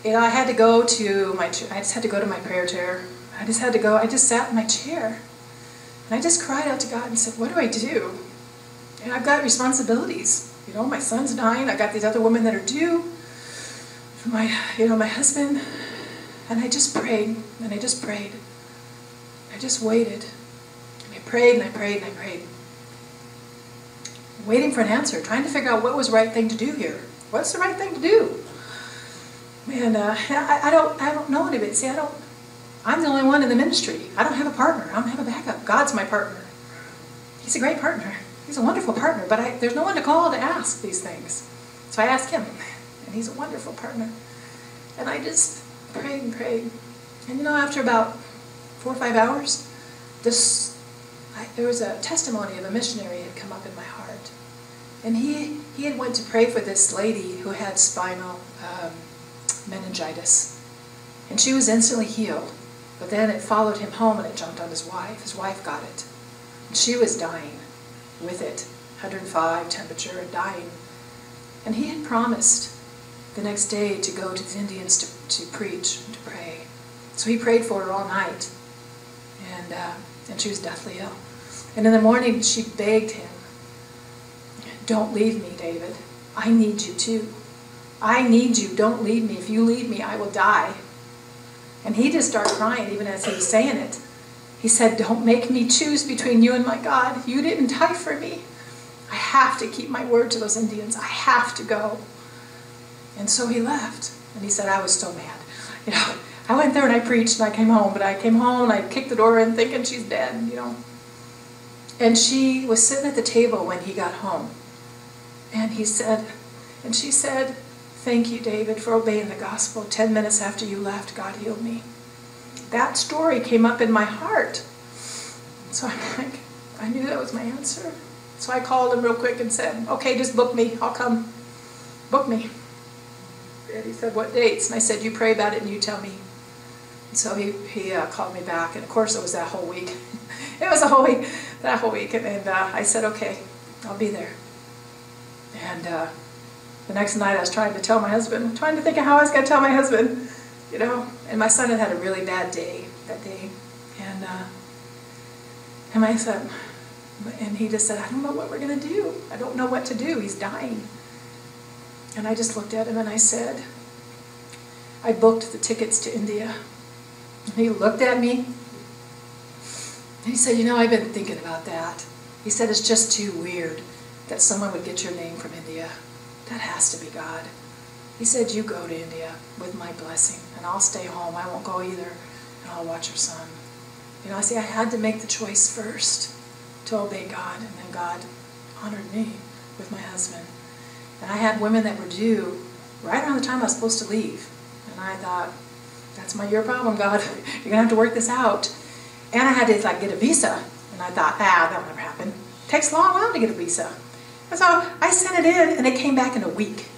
I had to go to I just had to go to my prayer chair. I just sat in my chair. And I just cried out to God and said, what do I do? And I've got responsibilities. My son's dying. I've got these other women that are due. My husband. And I just prayed, and I just prayed. I just waited. And I prayed, and I prayed, and I prayed. Waiting for an answer, trying to figure out what was the right thing to do here. What's the right thing to do? And I don't know anybody. See, I'm the only one in the ministry. I don't have a partner. I don't have a backup. God's my partner. He's a great partner. He's a wonderful partner, but there's no one to call to ask these things. So I asked him, and he's a wonderful partner. And I just prayed and prayed. And after about 4 or 5 hours, there was a testimony of a missionary had come up in my heart. And he had went to pray for this lady who had spinal meningitis. And she was instantly healed. But then it followed him home and it jumped on his wife. His wife got it. And she was dying with it. 105 temperature and dying. And he had promised the next day to go to the Indians to preach and to pray. So he prayed for her all night. And she was deathly ill. And in the morning she begged him, don't leave me, David. I need you too. I need you. Don't leave me. If you leave me, I will die. And he just started crying even as he was saying it. He said, don't make me choose between you and my God. You didn't die for me. I have to keep my word to those Indians. I have to go. And so he left. And he said, I was so mad. I went there and I preached and I came home. But I came home and I kicked the door in thinking she's dead, And she was sitting at the table when he got home. And she said, thank you, David, for obeying the gospel. 10 minutes after you left, God healed me. That story came up in my heart. So I'm like, I knew that was my answer. So I called him real quick and said, okay, just book me. I'll come. Book me. And he said, what dates? And I said, you pray about it and you tell me. And so he called me back. And of course it was that whole week. It was that whole week. And I said, okay, I'll be there. And the next night I was trying to tell my husband, trying to think of how I was going to tell my husband, And my son had a really bad day that day. And my son, and he just said, I don't know what we're going to do. I don't know what to do. He's dying. And I just looked at him and I said, I booked the tickets to India. And he looked at me. And he said, I've been thinking about that. He said, it's just too weird that someone would get your name from India. That has to be God. He said, you go to India with my blessing, and I'll stay home. I won't go either, and I'll watch your son. I had to make the choice first to obey God, and then God honored me with my husband. And I had women that were due right around the time I was supposed to leave. And I thought, that's your problem, God. You're going to have to work this out. And I had to get a visa. And I thought, that'll never happen. It takes a long while to get a visa. And so I sent it in, and it came back in a week.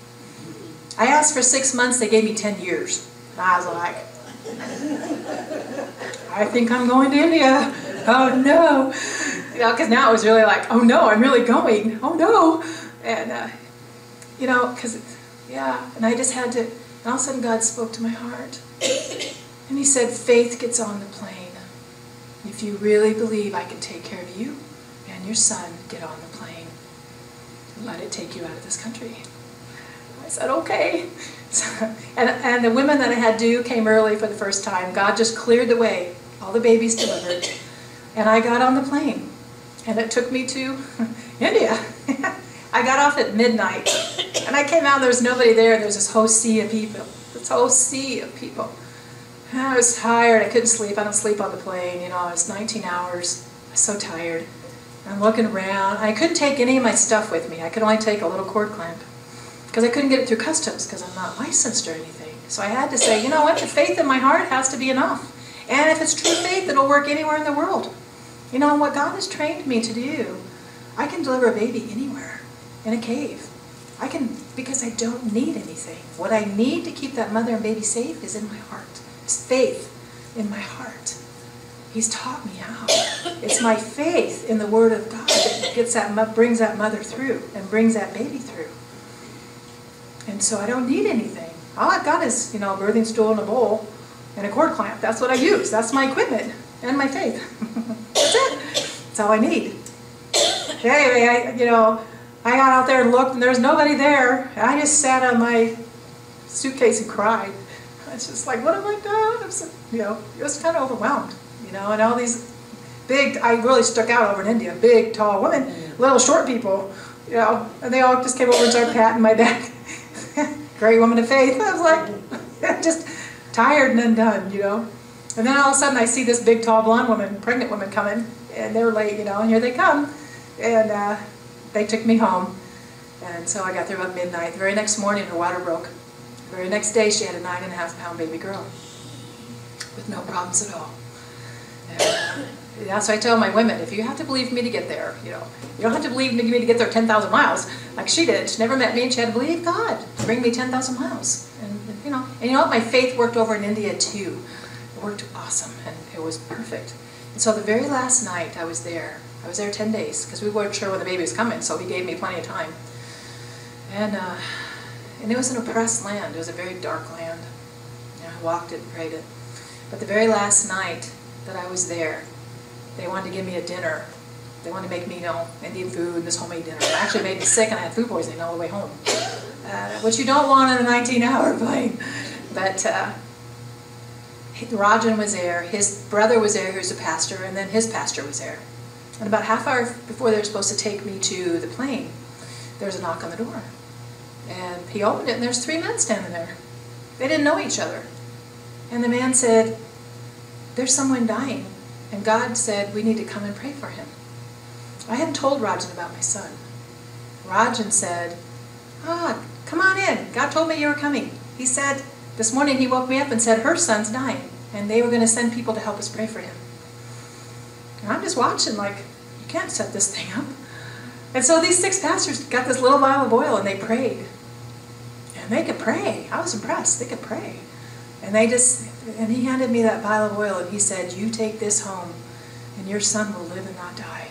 I asked for 6 months. They gave me 10 years. And I was like, I think I'm going to India. Oh, no. Because now it was really like, oh, no, I'm really going. Oh, no. And, because Yeah, and I just had to, and all of a sudden God spoke to my heart. And he said, faith gets on the plane. If you really believe I can take care of you and your son, get on the plane. Let it take you out of this country. I said, okay. And the women that I had due came early for the first time. God just cleared the way. All the babies delivered. And I got on the plane. And it took me to India. I got off at midnight. And I came out, there was nobody there. There was this whole sea of people. This whole sea of people. And I was tired. I couldn't sleep. I don't sleep on the plane. You know, it was 19 hours. I was so tired. I'm looking around. I couldn't take any of my stuff with me. I could only take a little cord clamp. Because I couldn't get it through customs because I'm not licensed or anything. So I had to say, you know what, the faith in my heart has to be enough. And if it's true faith, it'll work anywhere in the world. You know, what God has trained me to do, I can deliver a baby anywhere, in a cave. I can, because I don't need anything. What I need to keep that mother and baby safe is in my heart. It's faith in my heart. He's taught me how. It's my faith in the Word of God that gets that, brings that mother through and brings that baby through. And so I don't need anything. All I've got is, you know, a birthing stool and a bowl and a cord clamp. That's what I use. That's my equipment and my faith. That's it. That's all I need. Anyway, I got out there and looked, and there was nobody there. I just sat on my suitcase and cried. I was just like, what have I done? I was, it was kind of overwhelmed, and all these big, I really stuck out over in India, big, tall women, little short people, and they all just came over and started patting my back. Great woman of faith. I was like, just tired and undone, And then all of a sudden I see this big, tall, blonde woman, pregnant woman coming, and they were late, and here they come. And they took me home. And so I got there about midnight. The very next morning, her water broke. The very next day, she had a 9.5-pound baby girl with no problems at all. And, so I tell my women, if you have to believe me to get there, you don't have to believe me to get there 10,000 miles like she did. She never met me, and she had to believe God to bring me 10,000 miles. And you know what? My faith worked over in India too. It worked awesome, and it was perfect. And so the very last night I was there 10 days, because we weren't sure when the baby was coming, so he gave me plenty of time. And it was an oppressed land. It was a very dark land. I walked it and prayed it. But the very last night that I was there, they wanted to give me a dinner. They wanted to make me, Indian food and this homemade dinner. It actually made me sick, and I had food poisoning all the way home, which you don't want on a 19-hour plane. But Rajan was there, his brother was there, who's a pastor, and then his pastor was there. And about half hour before they were supposed to take me to the plane, there was a knock on the door. And he opened it, and there's 3 men standing there. They didn't know each other. And the man said, there's someone dying. And God said, we need to come and pray for him. I hadn't told Rajan about my son. Rajan said, come on in. God told me you were coming. He said, this morning he woke me up and said, her son's dying. And they were going to send people to help us pray for him. And I'm just watching like, you can't set this thing up. And so these 6 pastors got this little vial of oil, and they prayed. And they could pray. I was impressed. They could pray. And he handed me that vial of oil, and he said, you take this home, and your son will live and not die,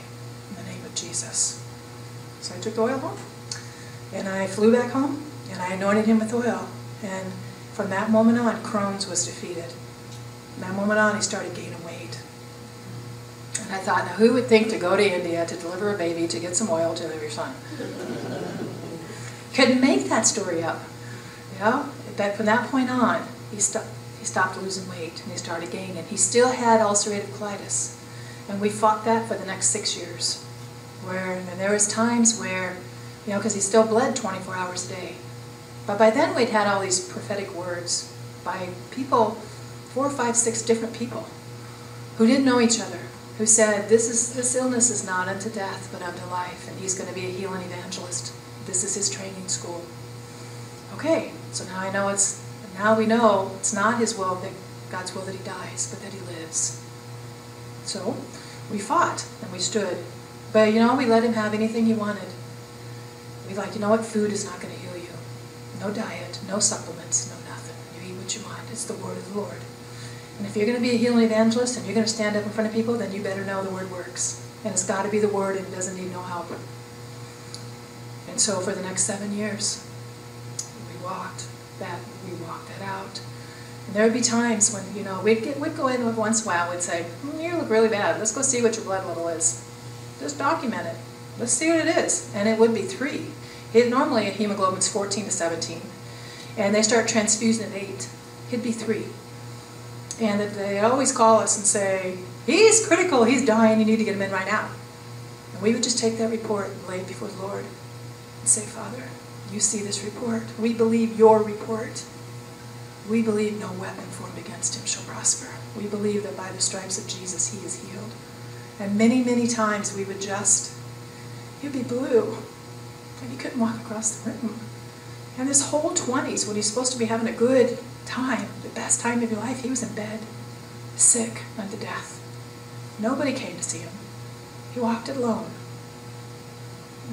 in the name of Jesus. So I took the oil home, and I flew back home, and I anointed him with oil. And from that moment on, Crohn's was defeated. From that moment on, he started gaining weight. And I thought, now who would think to go to India to deliver a baby, to get some oil to deliver your son? Couldn't make that story up. But from that point on, he stopped losing weight, and he started gaining. He still had ulcerative colitis, and we fought that for the next 6 years. And there was times where, because he still bled 24 hours a day. But by then we'd had all these prophetic words by people, 4, 5, 6 different people, who didn't know each other, who said, this illness is not unto death, but unto life, and he's going to be a healing evangelist. This is his training school. Okay, so now we know it's not his will, God's will that he dies, but that he lives. So we fought, and we stood. But we let him have anything he wanted. We what, food is not going to heal you. No diet, no supplements, no nothing. You eat what you want. It's the word of the Lord. And if you're going to be a healing evangelist, and you're going to stand up in front of people, then you better know the word works. And it's got to be the word, and it doesn't need no help. And so for the next 7 years, we walked that out. And there would be times when, we'd go in once in a while, we'd say, you look really bad, let's go see what your blood level is. Just document it. Let's see what it is. And it would be 3. Normally a hemoglobin's 14 to 17. And they start transfusing at 8. It'd be 3. And they always call us and say, he's critical, he's dying, you need to get him in right now. And we would just take that report and lay it before the Lord and say, Father, you see this report. We believe your report. We believe no weapon formed against him shall prosper. We believe that by the stripes of Jesus he is healed. And many, many times we would he'd be blue, and he couldn't walk across the room. And his whole 20s, when he's supposed to be having a good time, the best time of your life, he was in bed, sick unto death. Nobody came to see him. He walked it alone.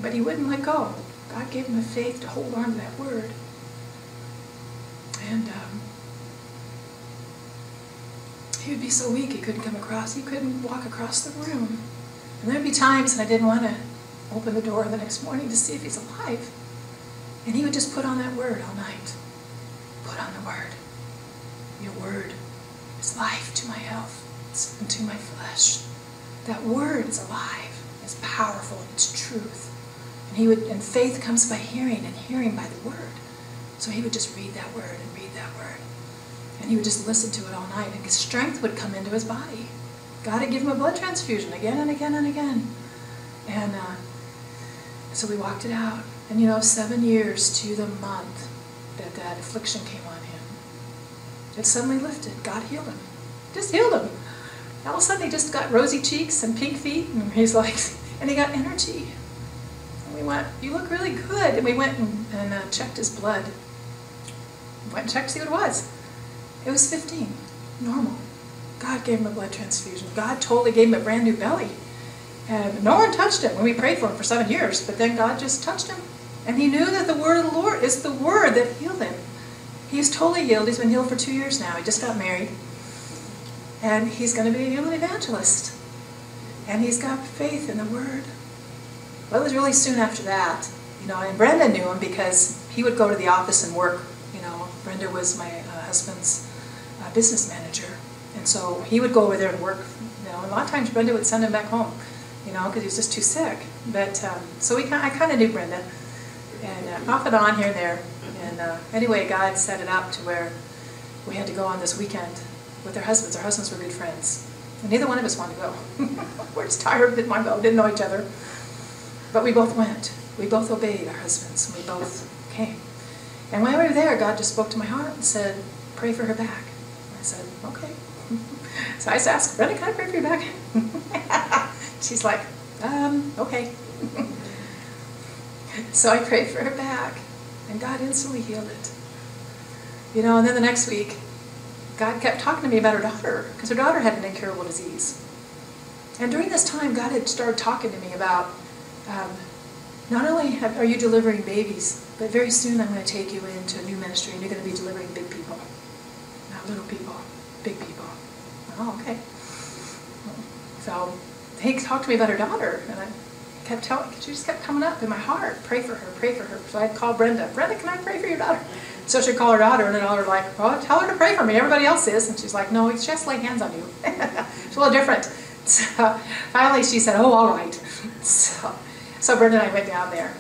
But he wouldn't let go. God gave him the faith to hold on to that word. And he would be so weak he couldn't walk across the room. And there'd be times when I didn't want to open the door the next morning to see if he's alive. And he would just put on that word all night. Put on the word. Your word is life to my health and to my flesh. That word is alive, it's powerful, it's truth. And faith comes by hearing, and hearing by the word. So he would just read that word and read that word. And he would just listen to it all night, and his strength would come into his body. God had given him a blood transfusion again and again and again. And so we walked it out. And 7 years to the month that affliction came on him, it suddenly lifted. God healed him. Just healed him. All of a sudden he just got rosy cheeks and pink feet, and and he got energy. And we went, you look really good. And we went and checked his blood. Went and checked to see what it was. It was 15, normal. God gave him a blood transfusion. God totally gave him a brand new belly. And no one touched him when we prayed for him for 7 years, but then God just touched him. And he knew that the word of the Lord is the word that healed him. He's totally healed. He's been healed for 2 years now. He just got married. And he's going to be a healing evangelist. And he's got faith in the word. Well, it was really soon after that. And Brenda knew him because he would go to the office and work. Brenda was my husband's business manager. And so he would go over there and work. And a lot of times Brenda would send him back home, because he was just too sick. But so I kind of knew Brenda. And off and on here and there. And anyway, God set it up to where we had to go on this weekend with our husbands. Our husbands were good friends. And neither one of us wanted to go. We're just tired, didn't want to go, didn't know each other. But we both went. We both obeyed our husbands. And we both came. And when we were there, God just spoke to my heart and said, pray for her back. I said, okay. So I just asked, Brenda, can I pray for your back? She's like, okay. So I prayed for her back, and God instantly healed it. And then the next week, God kept talking to me about her daughter, because her daughter had an incurable disease. And during this time, God had started talking to me about, not only are you delivering babies, but very soon I'm going to take you into a new ministry, and you're going to be delivering big people. Not little people, big people. Oh, okay. So he talked to me about her daughter, and I kept she just kept coming up in my heart. Pray for her, pray for her. So I'd call Brenda. Brenda, can I pray for your daughter? So she'd call her daughter, and then I'd like, well, tell her to pray for me. Everybody else is. And she's like, no, she has to lay hands on you. It's a little different. So finally she said, oh, all right. So Brenda and I went down there.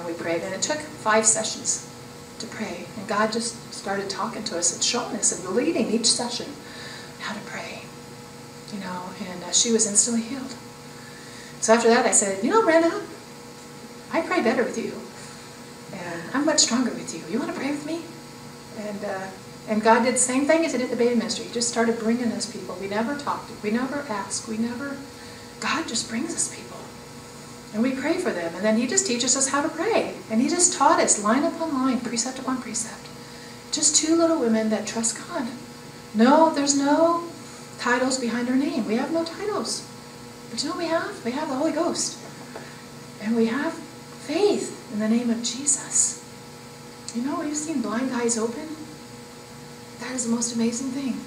We prayed, and it took 5 sessions to pray. And God just started talking to us and showing us and leading each session how to pray. And she was instantly healed. So after that I said, Brenda, I pray better with you. And I'm much stronger with you. You want to pray with me? And God did the same thing as he did the baby ministry. He just started bringing us people. We never talked. We never asked. God just brings us people. And we pray for them. And then he just teaches us how to pray. And he just taught us line upon line, precept upon precept. Just 2 little women that trust God. No, there's no titles behind our name. We have no titles. But we have? We have the Holy Ghost. And we have faith in the name of Jesus. We've seen blind eyes open. That is the most amazing thing.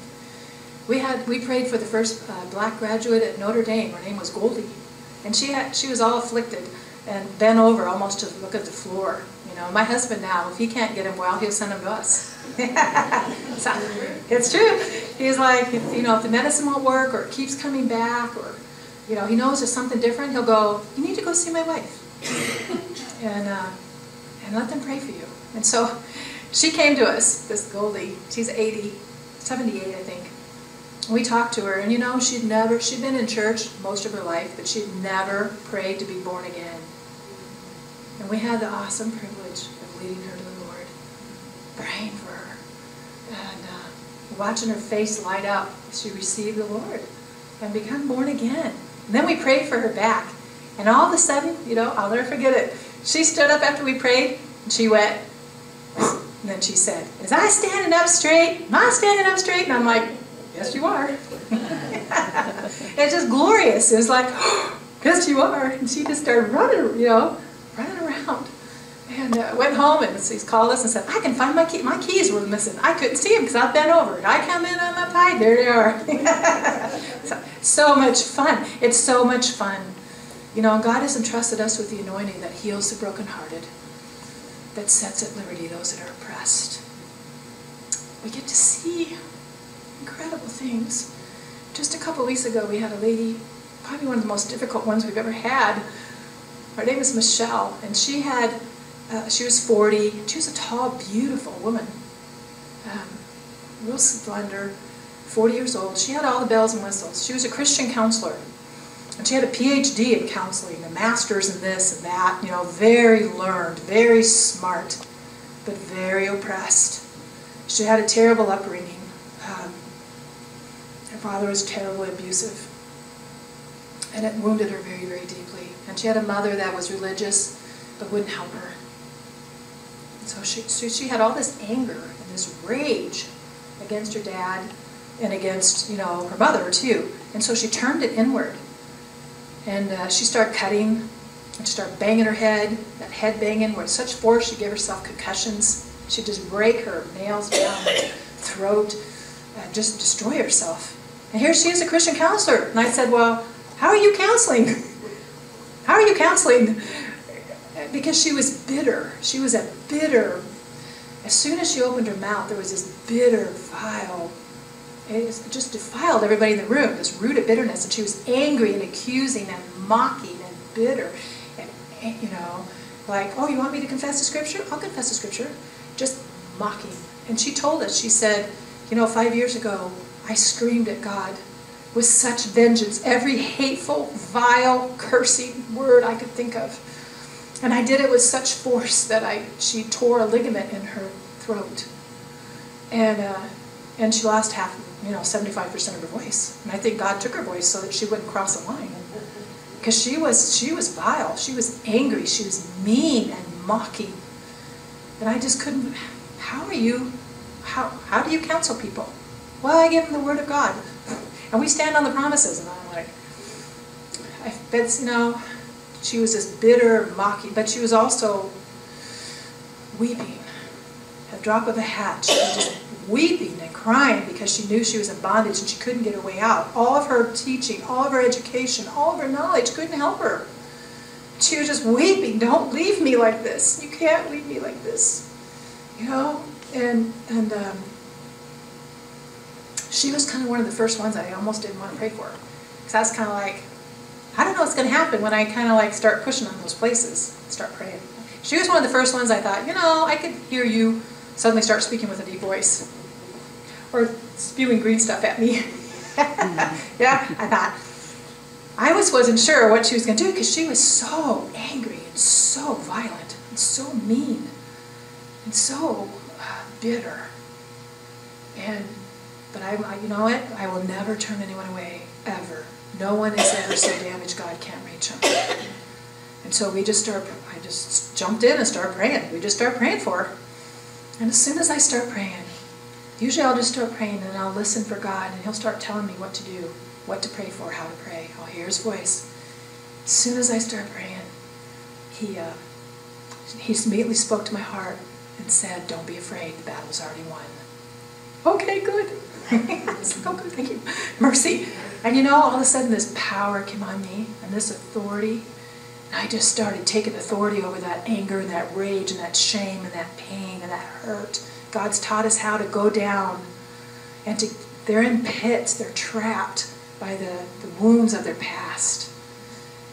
We prayed for the first black graduate at Notre Dame. Her name was Goldie. And she was all afflicted and bent over almost to look at the floor, You know, my husband now, if he can't get him well, he'll send him to us. So, it's true. He's like, you know, if the medicine won't work or it keeps coming back, or, you know, he knows there's something different, he'll go, you need to go see my wife. And let them pray for you. And so she came to us, this Goldie. She's 78, I think. We talked to her, and you know, she'd been in church most of her life, but she'd never prayed to be born again. And we had the awesome privilege of leading her to the Lord, praying for her, and watching her face light up as she received the Lord and become born again. And then we prayed for her back, and all of a sudden, you know, I'll never forget it. She stood up after we prayed, and she went, and then she said, "Is I standing up straight? Am I standing up straight?" And I'm like, "Yes, you are." It's just glorious. It was like, oh, "Yes, you are." And she just started running, you know, running around. And went home, and she called us and said, "I can find my key. My keys were missing. I couldn't see them because I bent over. And I come in on my pie. There they are." So much fun. It's so much fun. You know, God has entrusted us with the anointing that heals the brokenhearted, that sets at liberty those that are oppressed. We get to see incredible things. Just a couple weeks ago, we had a lady, probably one of the most difficult ones we've ever had. Her name is Michelle, and she was 40. She was a tall, beautiful woman, real slender, 40 years old. She had all the bells and whistles. She was a Christian counselor, and she had a PhD in counseling, a master's in this and that. You know, very learned, very smart, but very oppressed. She had a terrible upbringing. Her father was terribly abusive, and it wounded her very, very deeply. And she had a mother that was religious, but wouldn't help her. So she had all this anger and this rage against her dad and against, you know, her mother too. And so she turned it inward. And she started cutting, and she started banging her head, that head banging with such force she gave herself concussions. She'd just break her nails down her throat and just destroy herself. And here she is, a Christian counselor. And I said, "Well, how are you counseling? How are you counseling?" Because she was bitter. She was a bitter. As soon as she opened her mouth, there was this bitter, vile. It just defiled everybody in the room, this root of bitterness. And she was angry and accusing and mocking and bitter. And you know, like, "Oh, you want me to confess the scripture? I'll confess the scripture." Just mocking. And she told us, she said, "You know, 5 years ago, I screamed at God with such vengeance, every hateful, vile, cursing word I could think of. And I did it with such force that she tore a ligament in her throat. And she lost half, 75% of her voice. And I think God took her voice so that she wouldn't cross a line. Because she was vile, she was angry, she was mean and mocking. And I just couldn't, how do you counsel people? Well, I give them the Word of God. And we stand on the promises. And I'm like, she was this bitter, mocking, but she was also weeping. At the drop of a hat, she was just weeping and crying because she knew she was in bondage and she couldn't get her way out. All of her teaching, all of her education, all of her knowledge couldn't help her. She was just weeping. "Don't leave me like this. You can't leave me like this." She was kind of one of the first ones I almost didn't want to pray for. Because I was kind of like, I don't know what's going to happen when I kind of like start pushing on those places, start praying. She was one of the first ones I thought, I could hear you suddenly start speaking with a deep voice. Or spewing green stuff at me. Yeah, I thought. I wasn't sure what she was going to do because she was so angry and so violent and so mean and so bitter. But you know what? I will never turn anyone away, ever. No one is ever so damaged God can't reach them. And so I just jumped in and started praying. We just started praying for her. And as soon as I start praying, usually I'll just start praying and I'll listen for God and He'll start telling me what to do, what to pray for, how to pray. I'll hear His voice. As soon as I start praying, He immediately spoke to my heart and said, "Don't be afraid, the battle's already won." Okay, good. I was like, "Oh, good, thank you. Mercy." And all of a sudden this power came on me and this authority. And I just started taking authority over that anger and that rage and that shame and that pain and that hurt. God's taught us how to go down and they're in pits, they're trapped by the wounds of their past.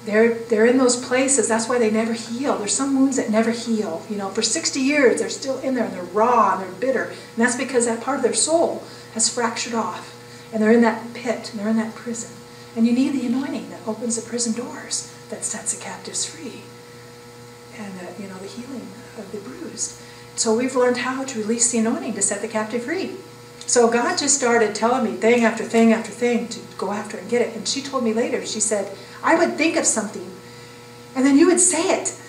They're in those places, that's why they never heal. There's some wounds that never heal. You know, for 60 years they're still in there and they're raw and they're bitter. And that's because that part of their soul has fractured off. And they're in that pit and they're in that prison. And you need the anointing that opens the prison doors, that sets the captives free. And you know, the healing of the bruised. So we've learned how to release the anointing to set the captive free. So God just started telling me thing after thing after thing to go after and get it. And she told me later, she said, I would think of something, and then you would say it.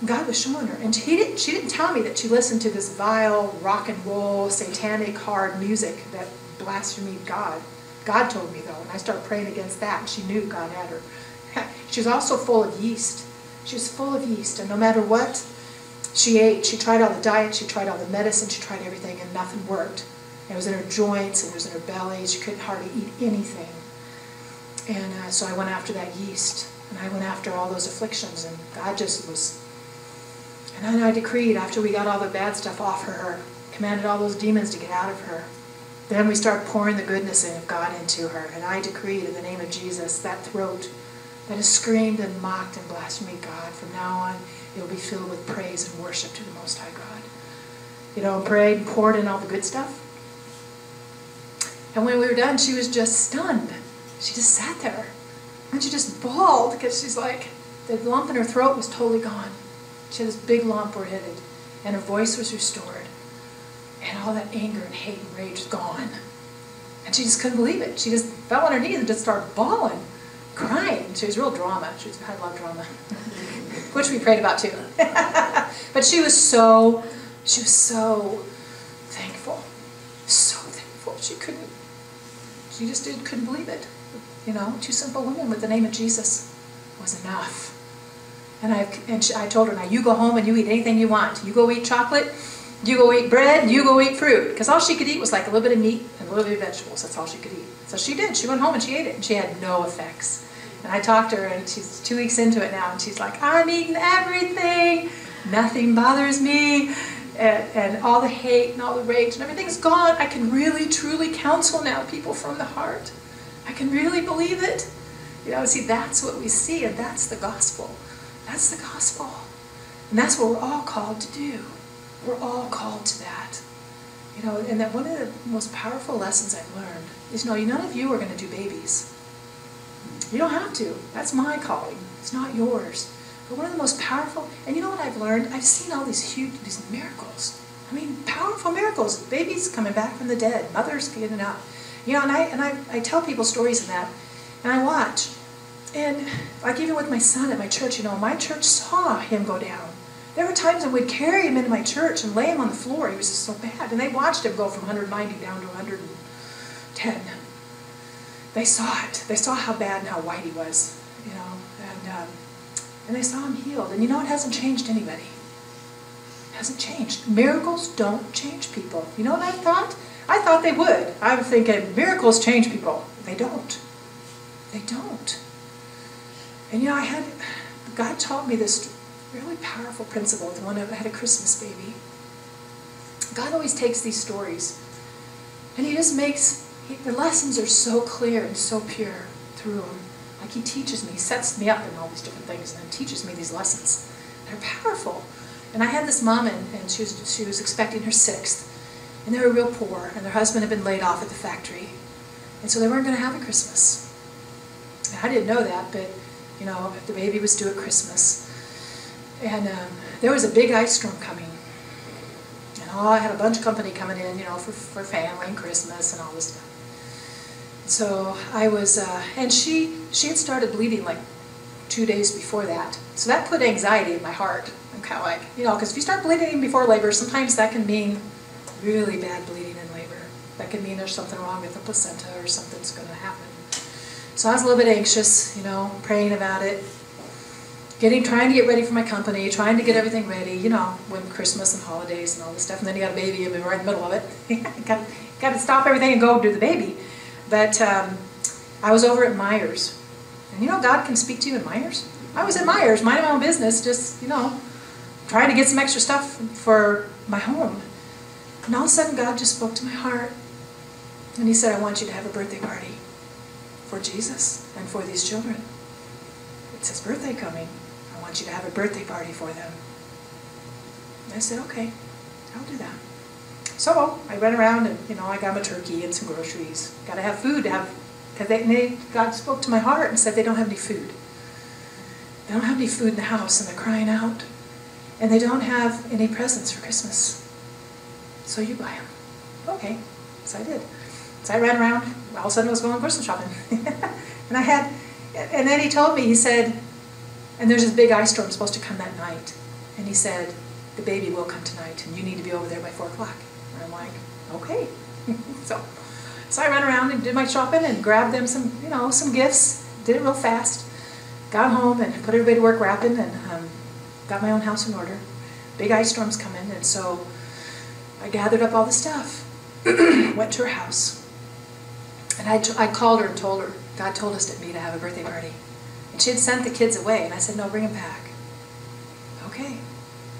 God was showing her. And she didn't tell me that she listened to this vile, rock and roll, satanic, hard music that blasphemed God. God told me, though, and I started praying against that, and she knew God had her. She was also full of yeast. She was full of yeast, and no matter what she ate, she tried all the diets, she tried all the medicine, she tried everything, and nothing worked. It was in her joints, and it was in her belly. She couldn't hardly eat anything. And so I went after that yeast, and I went after all those afflictions, and God just was... And then I decreed, after we got all the bad stuff off her, commanded all those demons to get out of her. Then we started pouring the goodness of God into her, and I decreed in the name of Jesus, that throat that has screamed and mocked and blasphemed God, from now on, it will be filled with praise and worship to the Most High God. You know, and prayed and poured in all the good stuff. And when we were done, she was just stunned. She just sat there. And she just bawled because she's like, the lump in her throat was totally gone. She had this big lump where it hit it. And her voice was restored. And all that anger and hate and rage was gone. And she just couldn't believe it. She just fell on her knees and just started bawling, crying. She was real drama. She had a lot of drama, which we prayed about too. But she was so thankful. So thankful. She couldn't believe it. You know, 2 simple women with the name of Jesus was enough. And I told her, now you go home and you eat anything you want. You go eat chocolate, you go eat bread, you go eat fruit. Because all she could eat was like a little bit of meat and a little bit of vegetables. That's all she could eat. So she did. She went home and she ate it. And she had no effects. And I talked to her, and she's 2 weeks into it now. And she's like, I'm eating everything. Nothing bothers me. And all the hate and all the rage and everything's gone. I can really, truly counsel now people from the heart. I can really believe it. You know, see, that's what we see, and that's the gospel. That's the gospel. And that's what we're all called to do. We're all called to that. You know, and that one of the most powerful lessons I've learned is, none of you are going to do babies. You don't have to. That's my calling. It's not yours. But one of the most powerful, and you know what I've learned? I've seen all these miracles. I mean, powerful miracles. Babies coming back from the dead. Mothers getting up. You know, and I tell people stories of that, and I watch. And like even with my son at my church, you know, my church saw him go down. There were times when we'd carry him into my church and lay him on the floor. He was just so bad. And they watched him go from 190 down to 110. They saw it. They saw how bad and how white he was, you know. And they saw him healed. And you know, it hasn't changed anybody. It hasn't changed. Miracles don't change people. You know what I thought? I thought they would. I was thinking, miracles change people. They don't. They don't. And you know, God taught me this really powerful principle, the one I had a Christmas baby. God always takes these stories, and He just makes, the lessons are so clear and so pure through them. Like He teaches me, He sets me up in all these different things, and then teaches me these lessons. They're powerful. And I had this mom, and she was expecting her 6th. And they were real poor, and their husband had been laid off at the factory. And so they weren't going to have a Christmas. And I didn't know that, but, you know, the baby was due at Christmas. And there was a big ice storm coming. And I had a bunch of company coming in, you know, for family and Christmas and all this stuff. So I was, and she had started bleeding like 2 days before that. So that put anxiety in my heart. I'm kind of like, you know, because if you start bleeding before labor, sometimes that can mean really bad bleeding in labor. That could mean there's something wrong with the placenta or something's going to happen. So I was a little bit anxious, you know, praying about it, trying to get ready for my company, trying to get everything ready, you know, when Christmas and holidays and all this stuff. And then you got a baby and we're right in the middle of it. got to stop everything and go do the baby. But I was over at Myers, And God can speak to you in Myers. I was in Myers, minding my own business, just, trying to get some extra stuff for my home. And all of a sudden, God just spoke to my heart. And He said, I want you to have a birthday party for Jesus and for these children. It's His birthday coming. I want you to have a birthday party for them. And I said, okay, I'll do that. So I went around and, I got them a turkey and some groceries. Got to have food to have, because God spoke to my heart and said they don't have any food. They don't have any food in the house, and they're crying out. And they don't have any presents for Christmas. So you buy them. Okay. So I did. So I ran around. All of a sudden I was going Christmas shopping. And then He told me, He said, and there's this big ice storm supposed to come that night. And He said, the baby will come tonight, and you need to be over there by 4 o'clock. And I'm like, okay. So I ran around and did my shopping and grabbed them some, some gifts. Did it real fast. Got home and put everybody to work wrapping, and got my own house in order. Big ice storms coming, and so I gathered up all the stuff. Went to her house. And I called her and told her, God told us to have a birthday party. And she had sent the kids away, and I said, no, bring them back. Okay.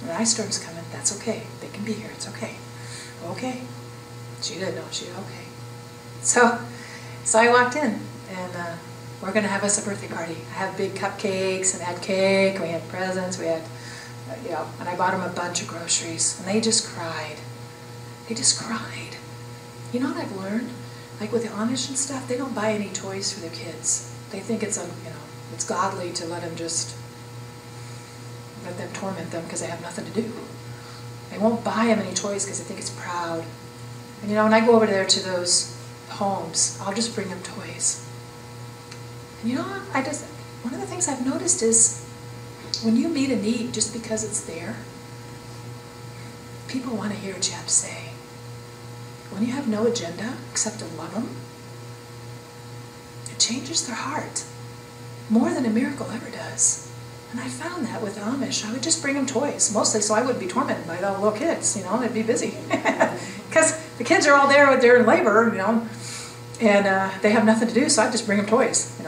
The ice storm's coming. That's okay. They can be here. It's okay. Okay. She didn't know. She, okay. So I walked in, and we're going to have us a birthday party. I have big cupcakes, and had cake, we had presents, we had, and I bought them a bunch of groceries, and they just cried. They just cried. You know what I've learned? Like with the Amish and stuff, they don't buy any toys for their kids. They think it's, it's godly to let them torment them because they have nothing to do. They won't buy them any toys because they think it's proud. And when I go over there to those homes, I'll just bring them toys. And one of the things I've noticed is when you meet a need just because it's there, people want to hear what you have to say. When you have no agenda except to love them, it changes their heart more than a miracle ever does. And I found that with the Amish. I would just bring them toys, mostly so I wouldn't be tormented by the little kids, they'd be busy. Because the kids are all there, they're in labor, and they have nothing to do, so I'd just bring them toys,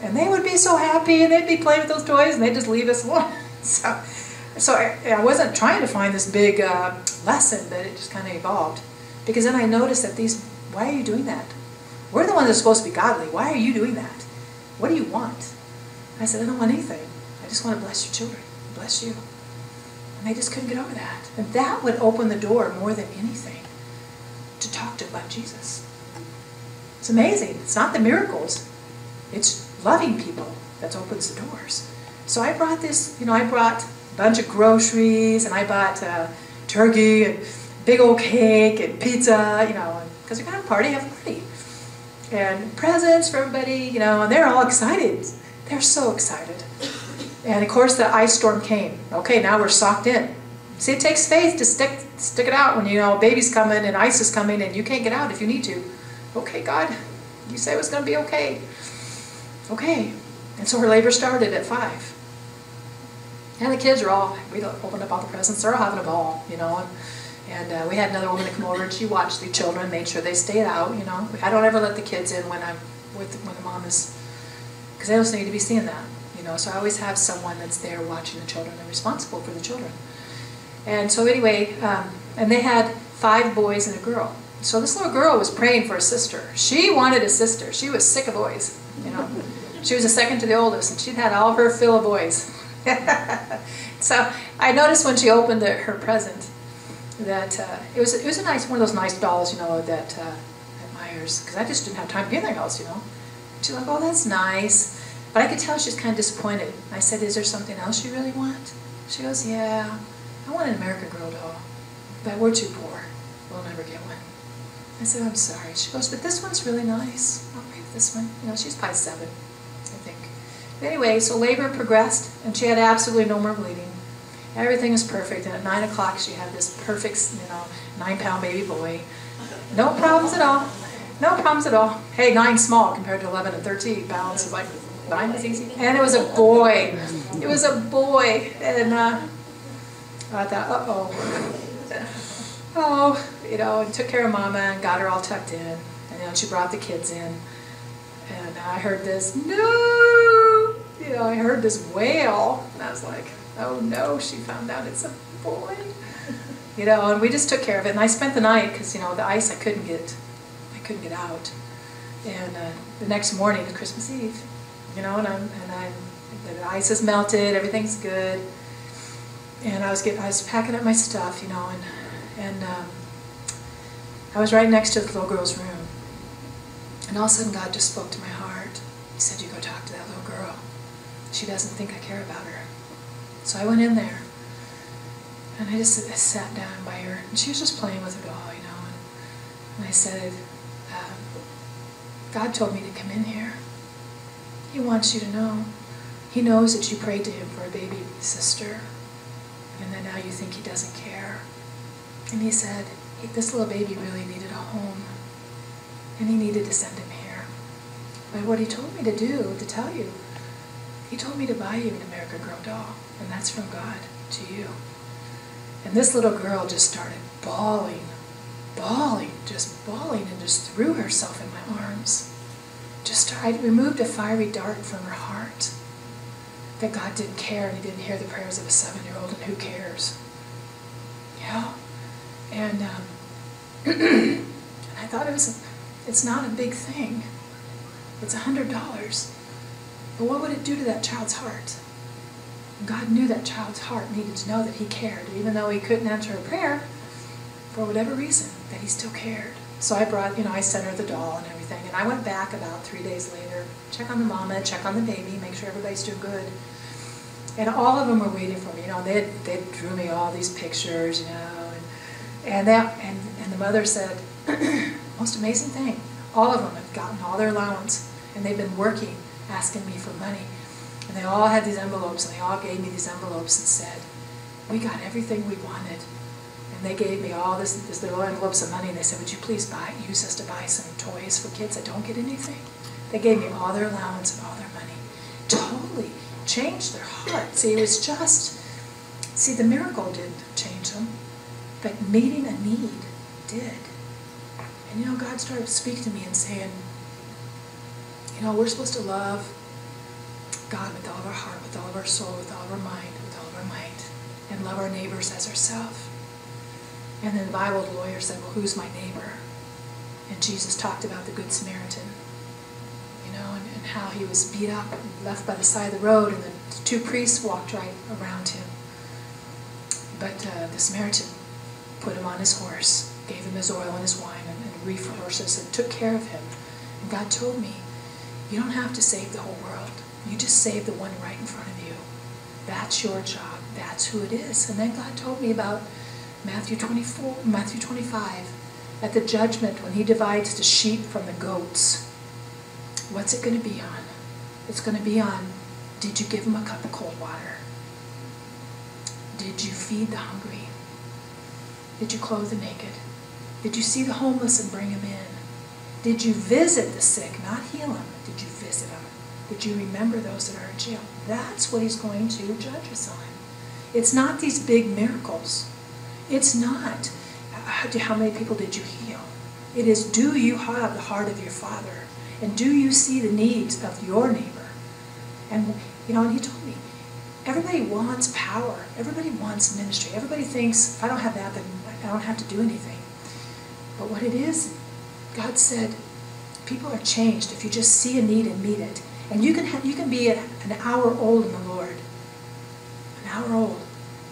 And they would be so happy, and they'd be playing with those toys, and they'd just leave us alone. So I wasn't trying to find this big lesson, but it just kind of evolved. Because then I noticed that why are you doing that? We're the ones that are supposed to be godly. Why are you doing that? What do you want? I said, I don't want anything. I just want to bless your children. Bless you. And they just couldn't get over that. And that would open the door more than anything to talk to about Jesus. It's amazing. It's not the miracles. It's loving people that opens the doors. So I brought this, I brought a bunch of groceries, and I bought turkey and big old cake and pizza, because we're going to have a party, have a party. And presents for everybody, and they're all excited. They're so excited. And of course the ice storm came. Okay, now we're socked in. See, it takes faith to stick it out when a baby's coming and ice is coming and you can't get out if you need to. Okay, God, you say it was going to be okay. Okay. And so her labor started at 5. And the kids are we opened up all the presents, they're all having a ball, And we had another woman come over, and she watched the children, made sure they stayed out, I don't ever let the kids in when the mom is, because they also need to be seeing that, So I always have someone that's there watching the children and responsible for the children. And so anyway, and they had 5 boys and a girl. So this little girl was praying for a sister. She wanted a sister. She was sick of boys, She was the second to the oldest, and she'd had all her fill of boys. So I noticed when she opened her present that it was a nice, one of those nice dolls, that at Myers, because I just didn't have time to get anything else, She's like, oh, that's nice. But I could tell she's kind of disappointed. I said, is there something else you really want? She goes, yeah, I want an American Girl doll, but we're too poor. We'll never get one. I said, I'm sorry. She goes, but this one's really nice. I'll pay for this one. She's probably 7, I think. But anyway, so labor progressed, and she had absolutely no more bleeding. Everything was perfect, and at 9 o'clock she had this perfect, 9-pound baby boy. No problems at all. No problems at all. Hey, 9's small compared to 11 and 13 pounds. It's like 9 is easy. And it was a boy. It was a boy. And I thought, and took care of Mama and got her all tucked in. And then she brought the kids in. And I heard this, no! I heard this wail, and I was like, oh no, she found out it's a boy. And we just took care of it, and I spent the night, because, the ice I couldn't get out. And the next morning is Christmas Eve, and the ice is melted, everything's good. And I was packing up my stuff, and I was right next to the little girl's room. And all of a sudden God just spoke to my heart. He said, you go talk to that little girl. She doesn't think I care about her. So I went in there, and I sat down by her, and she was just playing with her doll, and I said, God told me to come in here. He wants you to know. He knows that you prayed to him for a baby sister, and then now you think he doesn't care. And he said, this little baby really needed a home, and he needed to send him here. But what he told me to do, to tell you, he told me to buy you an American Girl doll, and that's from God to you. And this little girl just started bawling, and just threw herself in my arms. I removed a fiery dart from her heart, that God didn't care, and he didn't hear the prayers of a 7-year-old, and who cares? And and I thought it's not a big thing. It's $100. But what would it do to that child's heart? And God knew that child's heart needed to know that he cared, even though he couldn't answer her prayer, for whatever reason, that he still cared. So I brought, I sent her the doll and everything, and I went back about 3 days later, check on the mama, check on the baby, make sure everybody's doing good. And all of them were waiting for me. They drew me all these pictures, and the mother said, most amazing thing, all of them have gotten all their allowance, and they've been working, asking me for money. And they all had these envelopes, and they all gave me these envelopes and said, we got everything we wanted. And they gave me all this little envelopes of money, and they said, would you please use us to buy some toys for kids that don't get anything? They gave me all their allowance and all their money. Totally changed their heart. See, it was just, the miracle didn't change them, but meeting a need did. And God started speaking to me and saying, we're supposed to love God with all of our heart, with all of our soul, with all of our mind, with all of our might, and love our neighbors as ourselves. And then the Bible, the lawyer said, well, who's my neighbor? And Jesus talked about the Good Samaritan, and how he was beat up and left by the side of the road, and the 2 priests walked right around him. But the Samaritan put him on his horse, gave him his oil and his wine and reef horses, and took care of him. And God told me, you don't have to save the whole world. You just save the one right in front of you. That's your job. That's who it is. And then God told me about Matthew 25, at the judgment, when he divides the sheep from the goats. What's it going to be on? It's going to be on, did you give them a cup of cold water? Did you feed the hungry? Did you clothe the naked? Did you see the homeless and bring them in? Did you visit the sick, not heal them? Did you visit them? Did you remember those that are in jail? That's what he's going to judge us on. It's not these big miracles. It's not, how many people did you heal? It is, do you have the heart of your Father? And do you see the needs of your neighbor? And, and he told me, everybody wants power. Everybody wants ministry. Everybody thinks, if I don't have that, then I don't have to do anything. But what it is, God said, people are changed if you just see a need and meet it. And you can be an hour old in the Lord. An hour old.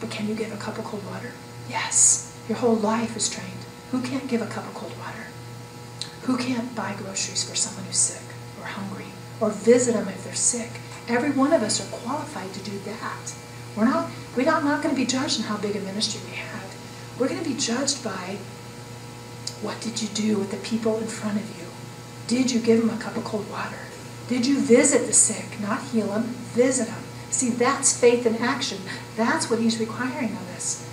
But can you give a cup of cold water? Yes. Your whole life is trained. Who can't give a cup of cold water? Who can't buy groceries for someone who's sick or hungry? Or visit them if they're sick? Every one of us are qualified to do that. We're not going to be judged on how big a ministry we had. We're going to be judged by, what did you do with the people in front of you? Did you give them a cup of cold water? Did you visit the sick? Not heal them, visit them. See, that's faith in action. That's what he's requiring of us.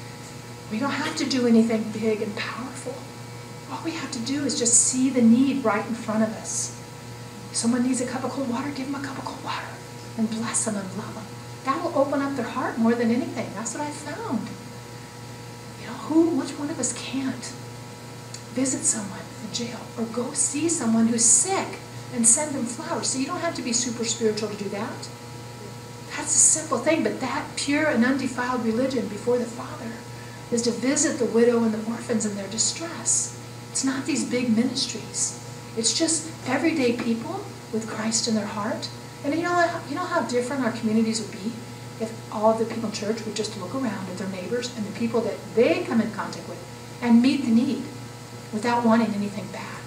We don't have to do anything big and powerful. All we have to do is just see the need right in front of us. Someone needs a cup of cold water, give them a cup of cold water. And bless them and love them. That will open up their heart more than anything. That's what I found. Which one of us can't visit someone in jail or go see someone who's sick and send them flowers? So you don't have to be super spiritual to do that. That's a simple thing, but that pure and undefiled religion before the Father is to visit the widow and the orphans in their distress. It's not these big ministries. It's just everyday people with Christ in their heart. And you know how different our communities would be if all of the people in church would just look around at their neighbors and the people that they come in contact with and meet the need without wanting anything back.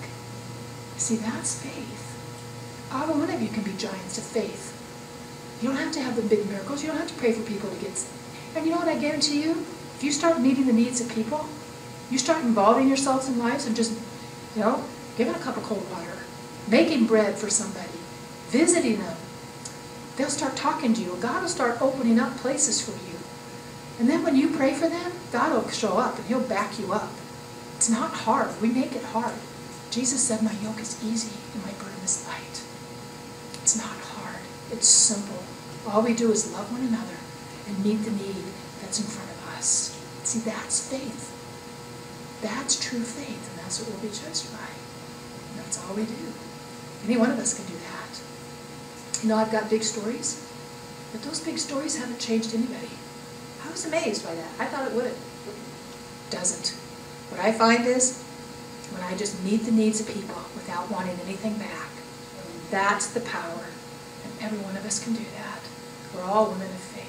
See, that's faith. Every one of you can be giants of faith. You don't have to have the big miracles. You don't have to pray for people to get saved. And you know what I guarantee you? If you start meeting the needs of people, you start involving yourselves in lives and just, giving a cup of cold water, making bread for somebody, visiting them. They'll start talking to you. God will start opening up places for you. And then when you pray for them, God will show up and He'll back you up. It's not hard. We make it hard. Jesus said, my yoke is easy and my burden is light. It's not hard. It's simple. All we do is love one another and meet the need that's in front of us. See, that's faith. That's true faith, and that's what we'll be judged by. And that's all we do. Any one of us can do that. I've got big stories, but those big stories haven't changed anybody. I was amazed by that. I thought it would. It doesn't. What I find is when I just meet the needs of people without wanting anything back, that's the power. And every one of us can do that. We're all women of faith.